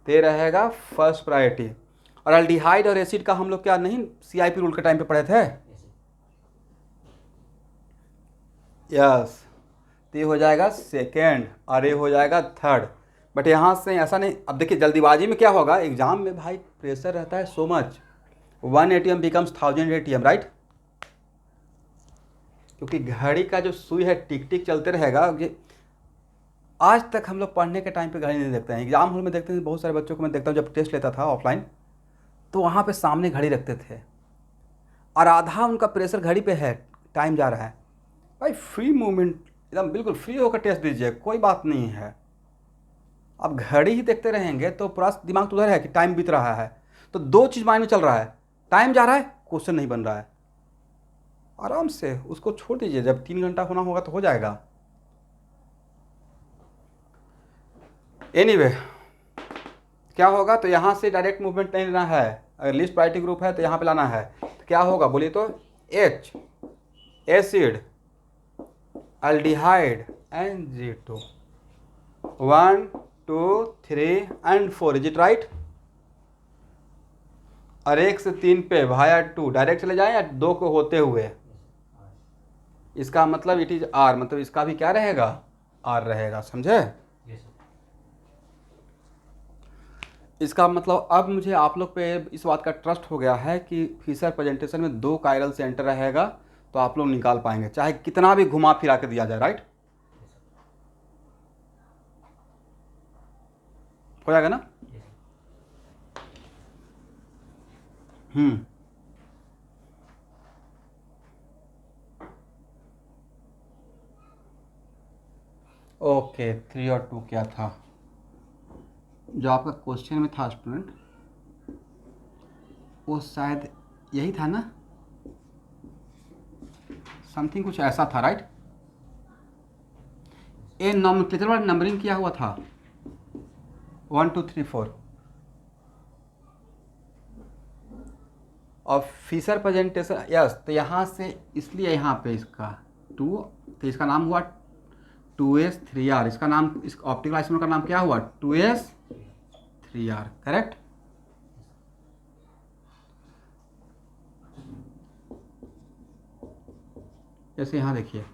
[SPEAKER 1] तो ये रहेगा फर्स्ट प्रायोरिटी। और एल्डिहाइड और एसिड का हम लोग क्या नहीं CIP रूल के टाइम पे पढ़े थे? यस। तो ये हो जाएगा सेकेंड और ये हो जाएगा थर्ड। बट यहाँ से ऐसा नहीं, अब देखिए जल्दीबाजी में क्या होगा, एग्जाम में भाई प्रेशर रहता है so much, 1 ATM becomes 1000 ATM, right? क्योंकि घड़ी का जो सुई है टिक टिक चलते रहेगा। ये आज तक हम लोग पढ़ने के टाइम पे घड़ी नहीं देखते हैं, एग्जाम हॉल में देखते हैं। बहुत सारे बच्चों को मैं देखता हूँ, जब टेस्ट लेता था ऑफलाइन तो वहाँ पे सामने घड़ी रखते थे और आधा उनका प्रेशर घड़ी पे है, टाइम जा रहा है। भाई फ्री मूवमेंट, एकदम बिल्कुल फ्री होकर टेस्ट दीजिए, कोई बात नहीं है। अब घड़ी ही देखते रहेंगे तो पूरा दिमाग तो उधर है कि टाइम बीत रहा है। तो दो चीज़ माइंड में चल रहा है, टाइम जा रहा है, क्वेश्चन नहीं बन रहा है। आराम से उसको छोड़ दीजिए, जब 3 घंटा होना होगा तो हो जाएगा। एनीवे क्या होगा, तो यहाँ से डायरेक्ट मूवमेंट नहीं लेना है। अगर लिस्ट प्रायोरिटी ग्रुप है तो यहाँ पे लाना है। तो क्या होगा बोलिए तो, H acid, aldehyde and G2, 1 2 3 and 4, is it right? और 1 से 3 पे भाया 2 डायरेक्ट चले जाए या 2 को होते हुए? इसका मतलब इट इज R, मतलब इसका भी क्या रहेगा, R रहेगा, समझे? इसका मतलब अब मुझे आप लोग पे इस बात का ट्रस्ट हो गया है कि फिशर प्रेजेंटेशन में 2 कायरल सेंटर रहेगा तो आप लोग निकाल पाएंगे, चाहे कितना भी घुमा फिरा के दिया जाए, राइट? हो जाएगा ना? ओके, 3 और 2 क्या था जो आपका क्वेश्चन में था स्टूडेंट? वो शायद यही था ना, समथिंग कुछ ऐसा था, राइट? ए नॉमेनक्लेचर वाला नंबरिंग किया हुआ था 1 2 3 4, और फिशर प्रेजेंटेशन, यस। तो यहाँ से इसलिए यहाँ पे इसका 2, तो इसका नाम हुआ 2s 3r, इसका नाम, इस ऑप्टिकल आइसोमर का नाम क्या हुआ, 2s 3r, करेक्ट? जैसे यहाँ देखिए,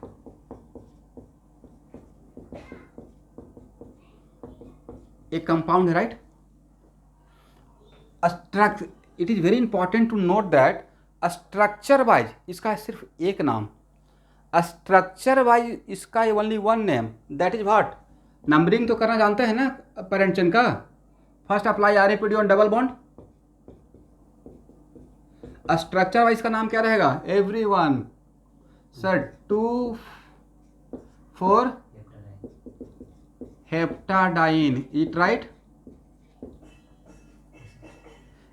[SPEAKER 1] एक कंपाउंड है, right? Structure, it is very important to note that structure wise इसका सिर्फ एक नाम, स्ट्रक्चर वाइज इसका only one name, that is what? Numbering तो करना जानते हैं ना पेरेंटन का? First apply RAPD on double bond. Structure wise का नाम क्या रहेगा, everyone? Sir 2 4 heptadiene, it right?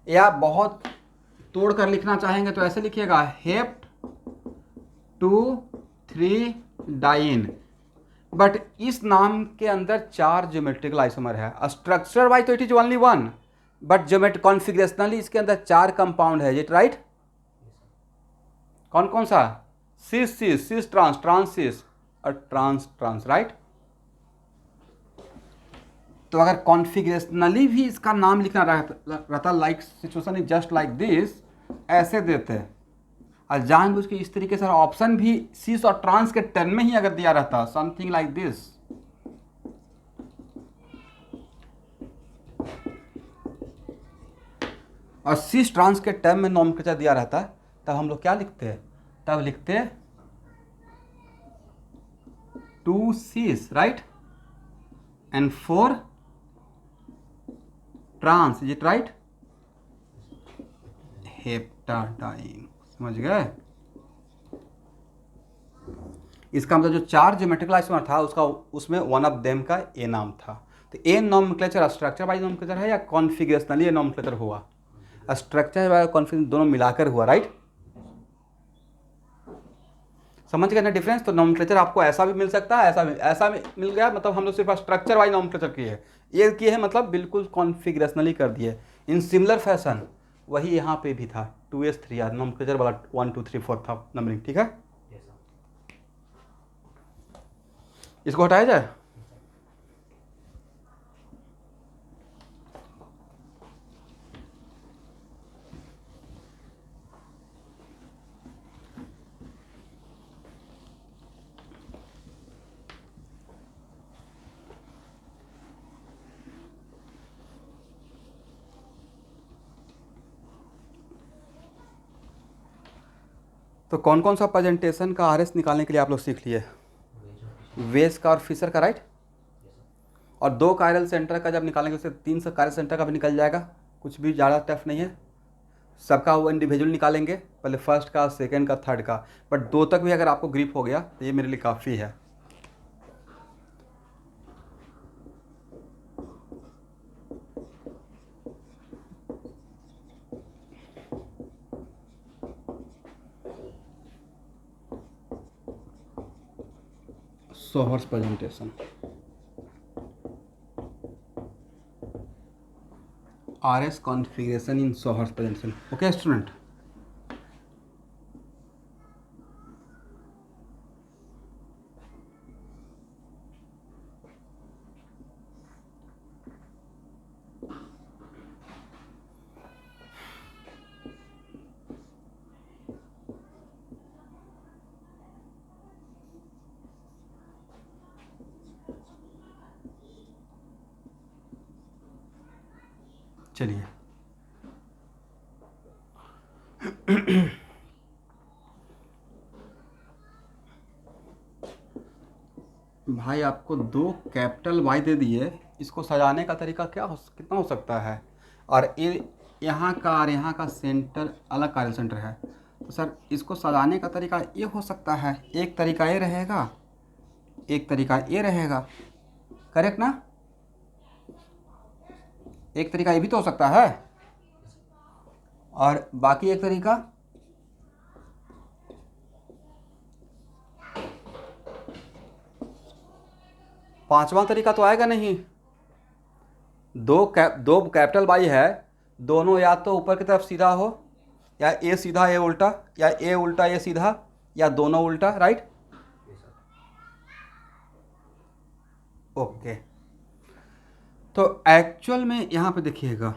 [SPEAKER 1] या बहुत तोड़ कर लिखना चाहेंगे तो ऐसे लिखिएगा, हेप्ट 2 3 डाइन। बट इस नाम के अंदर 4 ज्योमेट्रिकल आइसोमर है। स्ट्रक्चर वाइज तो it is only one, but geometric configurationally इसके अंदर 4 कंपाउंड है, इट राइट? कौन कौन सा? सिस सिस सिस ट्रांस ट्रांस सिस और ट्रांस ट्रांस, राइट? तो अगर कॉन्फिगरेशनली भी इसका नाम लिखना रहता, like situation is just like this, ऐसे देते हैं, और जानबूझ के इस तरीके से ऑप्शन भी सिस और ट्रांस के टर्म में ही अगर दिया रहता, समथिंग लाइक दिस, और सिस ट्रांस के टर्म में नॉमेनक्लेचर दिया रहता, तब हम लोग क्या लिखते हैं, तब लिखते 2 cis, right? And 4 trans, is it right? Heptadiene, समझ गए? इसका मतलब जो 4 ज्योमेट्रिकल आइसोमर था उसका, उसमें वन ऑफ देम का ए नाम था। तो ए नॉमेनक्लेचर स्ट्रक्चर वाइज नॉमेनक्लेचर है या कॉन्फिगरेशनली नॉमेनक्लेचर हुआ? स्ट्रक्चर वाइज कॉन्फिगरेशन दोनों मिलाकर हुआ, राइट? समझ गए ना डिफरेंस? तो नॉमेनक्लेचर आपको ऐसा भी मिल सकता है, ऐसा भी मिल गया, मतलब हम लोग सिर्फ स्ट्रक्चर वाइज नॉमेनक्लेचर किए हैं, ये किए हैं मतलब बिल्कुल कॉन्फिगरेशनली कर दिए। इन सिमिलर फैशन वही यहाँ पे भी था, 2s 3r नॉमेनक्लेचर वाला 1 2 3 4 था नंबरिंग, ठीक है? इसको हटाया जाए। तो कौन कौन सा प्रेजेंटेशन का आरएस निकालने के लिए आप लोग सीख लिए? वेज का और फिशर का, राइट। और 2 कायरल सेंटर का जब निकालेंगे उससे 3 कायरल सेंटर का भी निकल जाएगा, कुछ भी ज़्यादा टफ नहीं है। सबका वो इंडिविजुअल निकालेंगे, पहले फर्स्ट का, सेकंड का, थर्ड का, बट 2 तक भी अगर आपको ग्रिप हो गया तो ये मेरे लिए काफ़ी है। सोहर्स प्रेजेंटेशन, आरएस कॉन्फ़िगरेशन इन सोहर्स प्रेजेंटेशन। ओके स्टूडेंट, चलिए भाई आपको 2 कैपिटल वाई दे दिए, इसको सजाने का तरीका कितना हो सकता है? और ये यहाँ का और यहाँ का सेंटर अलग कार्य सेंटर है, तो सर इसको सजाने का तरीका ये हो सकता है, एक तरीका ये रहेगा, एक तरीका ये रहेगा, करेक्ट ना? एक तरीका ये भी तो हो सकता है, और बाकी एक तरीका पांचवा तरीका तो आएगा नहीं। 2 कैपिटल वाई है, दोनों या तो ऊपर की तरफ सीधा हो, या ए सीधा ए उल्टा, या ए उल्टा ए सीधा, या दोनों उल्टा, राइट? ओके, तो एक्चुअल में यहाँ पे देखिएगा,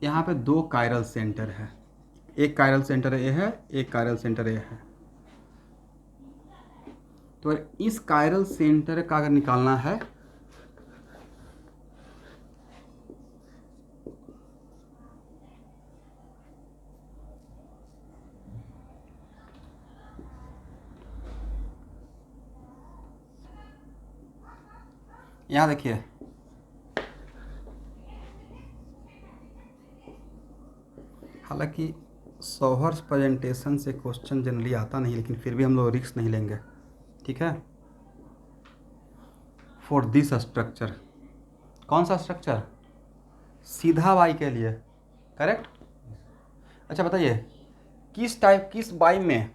[SPEAKER 1] यहाँ पे 2 कायरल सेंटर है, एक कायरल सेंटर ए है, एक कायरल सेंटर ए है। तो इस कायरल सेंटर का अगर निकालना है, यहाँ देखिए, हालांकि सोहर्स प्रेजेंटेशन से क्वेश्चन जनरली आता नहीं, लेकिन फिर भी हम लोग रिस्क नहीं लेंगे, ठीक है। फॉर दिस स्ट्रक्चर, कौन सा स्ट्रक्चर? सीधा वाई के लिए, करेक्ट। अच्छा बताइए, किस वाई में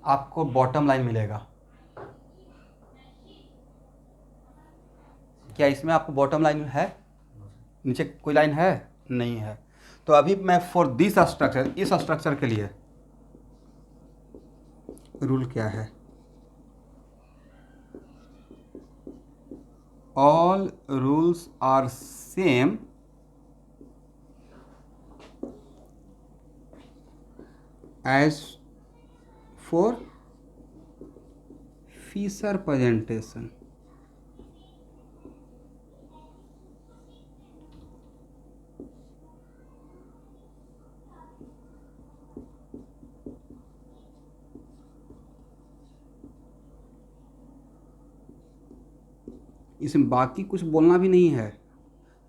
[SPEAKER 1] आपको बॉटम लाइन मिलेगा? क्या इसमें आपको बॉटम लाइन है? नीचे कोई लाइन है? नहीं है। तो अभी मैं फॉर दिस स्ट्रक्चर, इस स्ट्रक्चर के लिए रूल क्या है? All rules are same as for Fischer presentation. इसमें बाकी कुछ बोलना भी नहीं है,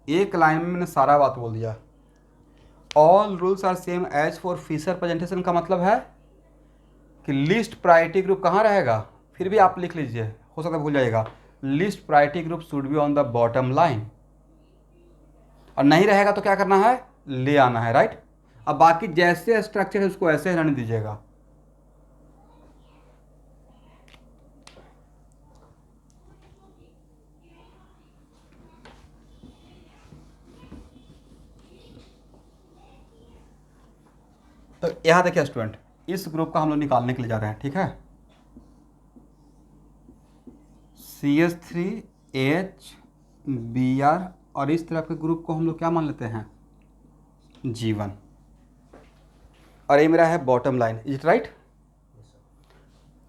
[SPEAKER 1] एक लाइन में मैंने सारा बात बोल दिया। All rules are same as for Fischer presentation का मतलब है कि लिस्ट प्रायोरिटी ग्रुप कहाँ रहेगा? फिर भी आप लिख लीजिए, हो सकता है भूल जाइएगा। List priority group should be on the bottom line, और नहीं रहेगा तो क्या करना है? ले आना है, राइट। अब बाकी जैसे स्ट्रक्चर है उसको ऐसे रहने दीजिएगा। तो यहाँ देखिए स्टूडेंट, इस ग्रुप का हम लोग निकालने के लिए जा रहे हैं, ठीक है। CH3HBr, और इस तरफ के ग्रुप को हम लोग क्या मान लेते हैं? G1, और ये मेरा है bottom line, is it right?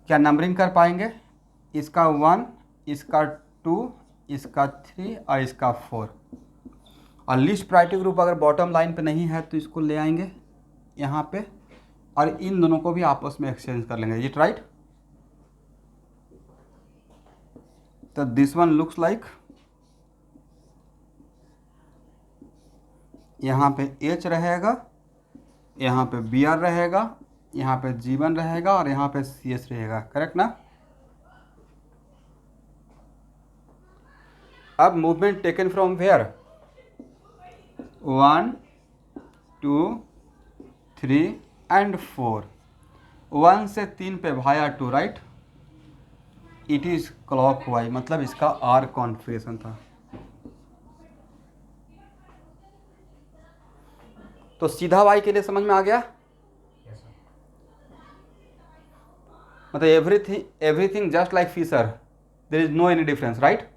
[SPEAKER 1] क्या नंबरिंग कर पाएंगे? इसका 1, इसका 2, इसका 3 और इसका 4। और लिस्ट प्रायोरिटी ग्रुप अगर बॉटम लाइन पे नहीं है तो इसको ले आएंगे, यहाँ पे, और इन दोनों को भी आपस में एक्सचेंज कर लेंगे, इट राइट। तो दिस वन लुक्स लाइक, यहाँ पे H रहेगा, यहाँ पे Br रहेगा, यहाँ पे G1 रहेगा और यहाँ पे CS रहेगा, करेक्ट ना। अब movement taken from where, 1 2 3 and 4, 1 से 3 पे भाया 2 राइट, इट इज़ क्लॉकवाइज, मतलब इसका आर कॉन्फिगरेशन था। तो सीधा वाई के लिए समझ में आ गया, मतलब everything just like Fischer, there is no any difference right.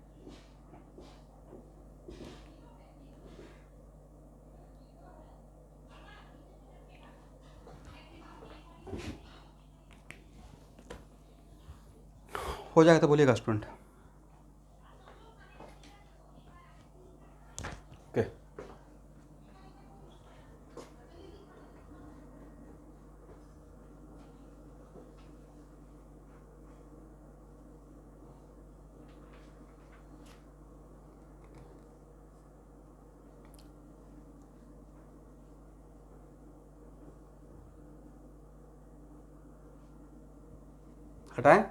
[SPEAKER 1] हो जाएगा तो बोलिएगा स्टूडेंट। ओके, हटाएं।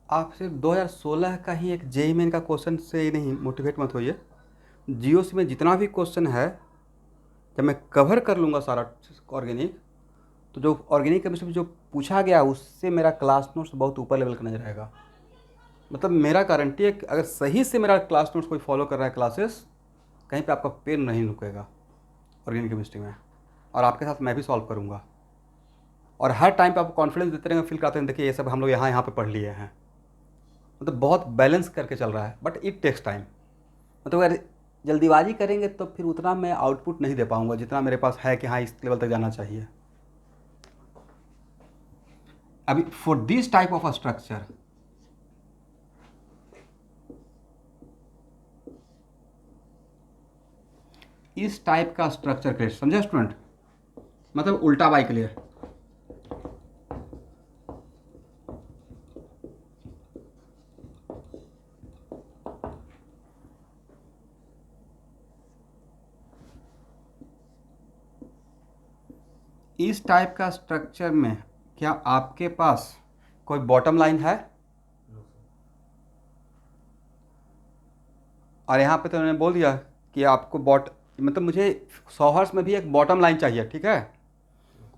[SPEAKER 1] आप सिर्फ 2016 का ही एक जेईई मेन का क्वेश्चन से ही नहीं मोटिवेट मत होइए, जीओसी में जितना भी क्वेश्चन है जब मैं कवर कर लूँगा सारा ऑर्गेनिक, तो जो ऑर्गेनिक केमिस्ट्री में जो पूछा गया उससे मेरा क्लास नोट्स बहुत ऊपर लेवल का नजर आएगा। मतलब मेरा गारंटी है कि अगर सही से मेरा क्लास नोट्स कोई फॉलो कर रहा है क्लासेस, कहीं पे आपका पेन नहीं रुकेगा ऑर्गेनिक केमिस्ट्री में, और आपके साथ मैं भी सॉल्व करूँगा। और हर टाइम पे आपको कॉन्फिडेंस देते रहेंगे, फील कराते हैं देखिए ये सब हम लोग यहाँ पे पढ़ लिए हैं। मतलब बहुत बैलेंस करके चल रहा है, बट इट टेक्स टाइम। मतलब अगर जल्दीबाजी करेंगे तो फिर उतना मैं आउटपुट नहीं दे पाऊंगा जितना मेरे पास है कि हाँ इस लेवल तक जाना चाहिए। अभी for this type of structure, इस टाइप का स्ट्रक्चर क्रिएट, समझे स्टूडेंट, मतलब उल्टा बाई के लिए इस टाइप का स्ट्रक्चर में क्या आपके पास कोई बॉटम लाइन है? और यहाँ पे तो उन्होंने बोल दिया कि आपको मतलब मुझे सॉहर्स में भी एक बॉटम लाइन चाहिए, ठीक है।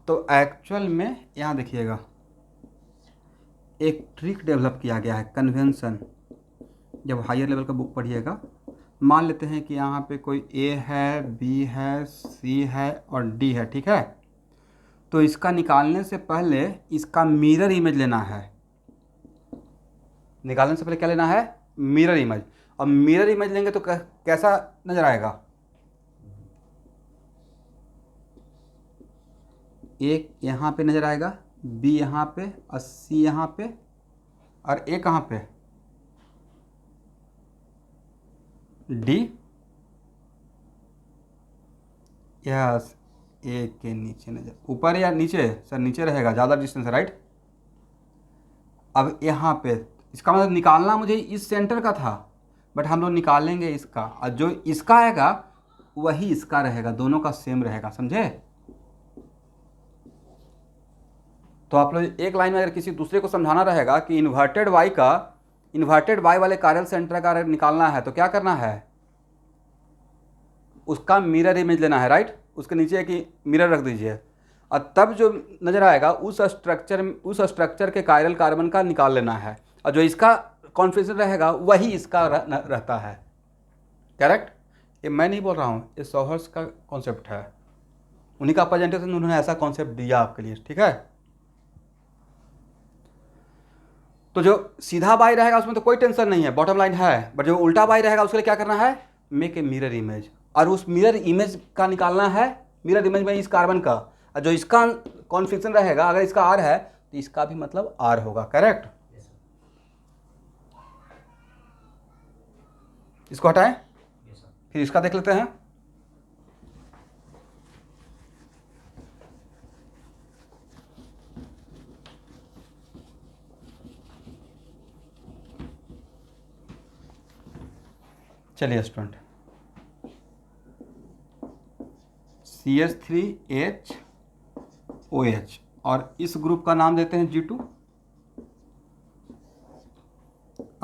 [SPEAKER 1] तो एक्चुअल में यहाँ देखिएगा एक ट्रिक डेवलप किया गया है, कन्वेंशन। जब हायर लेवल का बुक पढ़िएगा, मान लेते हैं कि यहाँ पे कोई ए है, बी है, सी है और डी है, ठीक है। तो इसका निकालने से पहले इसका मिरर इमेज लेना है। निकालने से पहले क्या लेना है? Mirror image. और मिरर इमेज लेंगे तो कैसा नजर आएगा? एक यहाँ पे नजर आएगा, बी यहाँ पे और सी यहाँ पे, और ए कहाँ पे? डी। यस, ए के नीचे नजर, ऊपर या नीचे? सर नीचे रहेगा, ज़्यादा डिस्टेंस है, राइट। अब यहाँ पे इसका मतलब निकालना मुझे इस सेंटर का था, बट हम लोग निकालेंगे इसका, और जो इसका आएगा वही इसका रहेगा, दोनों का सेम रहेगा, समझे। तो आप लोग एक लाइन में अगर किसी दूसरे को समझाना रहेगा कि इन्वर्टेड वाई वाले कार्यल सेंटर का निकालना है तो क्या करना है? उसका मिरर इमेज लेना है, राइट। उसके नीचे कि मिरर रख दीजिए, और तब जो नज़र आएगा उस स्ट्रक्चर के कायरल कार्बन का निकाल लेना है, और जो इसका कॉन्फिगरेशन रहेगा वही इसका रहता है, करेक्ट। ये मैं नहीं बोल रहा हूँ, ये सॉहर्स का कॉन्सेप्ट है, उन्हीं का प्रेजेंटेशन, उन्होंने ऐसा कॉन्सेप्ट दिया आपके लिए, ठीक है। तो जो सीधा बाई रहेगा उसमें तो कोई टेंशन नहीं है, बॉटम लाइन है, बट जो उल्टा बाई रहेगा उसके लिए क्या करना है? मेक ए मिरर इमेज, और उस मिरर इमेज का निकालना है, मिरर इमेज में इस कार्बन का, और जो इसका कॉन्फिगरेशन रहेगा, अगर इसका आर है तो इसका भी मतलब आर होगा, करेक्ट। इसको हटाएं, फिर इसका देख लेते हैं। चलिए स्टूडेंट, CH3HOH और इस ग्रुप का नाम देते हैं G2।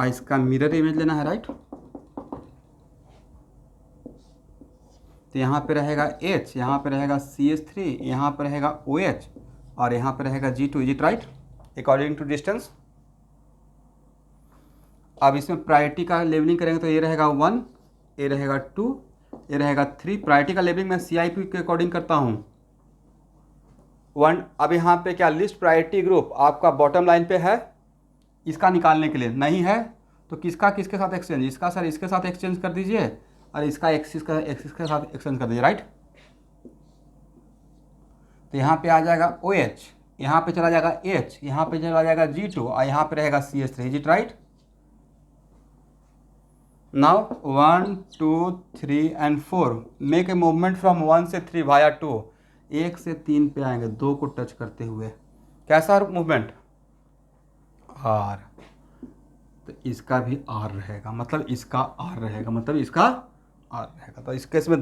[SPEAKER 1] इसका मिरर इमेज लेना है, राइट। तो यहाँ पे रहेगा H, यहाँ पे रहेगा CH3, यहाँ पे रहेगा OH और यहाँ पे रहेगा G2, is it right, according to distance. अब इसमें प्रायोरिटी का लेवलिंग करेंगे तो ये रहेगा 1, ये रहेगा 2, ये रहेगा 3। प्रायोरिटी का लेवलिंग मैं CIP के अकॉर्डिंग करता हूँ 1। अब यहाँ पे क्या लिस्ट प्रायोरिटी ग्रुप आपका बॉटम लाइन पे है, इसका निकालने के लिए नहीं है तो किसका किसके साथ एक्सचेंज, इसका सर इसके साथ एक्सचेंज कर दीजिए और इसका एक्सिस के साथ एक्सचेंज कर दीजिए, राइट। तो यहाँ पे आ जाएगा OH, यहाँ पे चला जाएगा H, यहाँ पे चला जाएगा G2 और यहाँ पे रहेगा CH3, is it right. Now 1 2 3 and 4 make a movement from 1 से 3 वाया 2, 1 से 3 पे आएंगे, 2 को टच करते हुए। कैसा मूवमेंट, R। तो इसका भी R रहेगा, मतलब इसका R रहेगा, मतलब इसका R रहेगा। तो इस केस में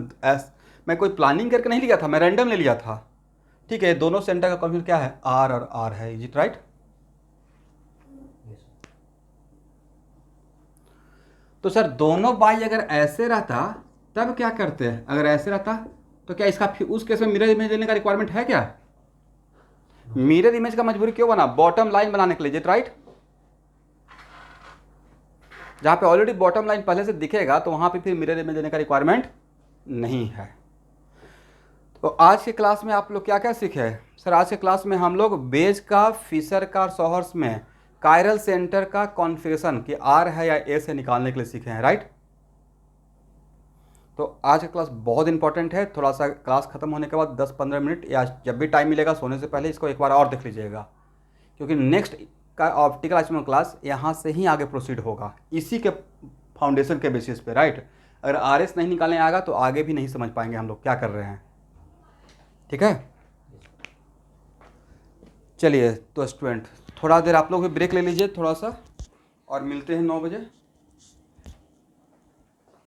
[SPEAKER 1] मैं कोई प्लानिंग करके नहीं लिया था, मैं रैंडम ले लिया था, ठीक है। दोनों सेंटर का कॉन्फिगरेशन क्या है, R और R है, इज इट राइट। तो सर दोनों बाई अगर ऐसे रहता तब क्या करते हैं, अगर ऐसे रहता तो क्या इसका उस केस में मिरर इमेज लेने का रिक्वायरमेंट है क्या। मिरर इमेज का मजबूरी क्यों बना, बॉटम लाइन बनाने के लिए, इज इट राइट। जहां पे ऑलरेडी बॉटम लाइन पहले से दिखेगा तो वहां पे फिर मिरर इमेज लेने का रिक्वायरमेंट नहीं है। तो आज के क्लास में आप लोग क्या क्या सीखे सर। आज के क्लास में हम लोग बेज का, फिशर का और सॉहर्स में कायरल सेंटर का कॉन्फ़िगरेशन कि आर है या एस है निकालने के लिए सीखे हैं, राइट। तो आज का क्लास बहुत इंपॉर्टेंट है। थोड़ा सा क्लास खत्म होने के बाद 10-15 मिनट या जब भी टाइम मिलेगा सोने से पहले इसको एक बार और देख लीजिएगा, क्योंकि नेक्स्ट का ऑप्टिकल आइसोमर क्लास यहाँ से ही आगे प्रोसीड होगा, इसी के फाउंडेशन के बेसिस पे, राइट। अगर आर एस नहीं निकालने आएगा तो आगे भी नहीं समझ पाएंगे हम लोग क्या कर रहे हैं, ठीक है। चलिए तो स्टूडेंट थोड़ा देर आप लोग भी ब्रेक ले लीजिए थोड़ा सा, और मिलते हैं 9 बजे।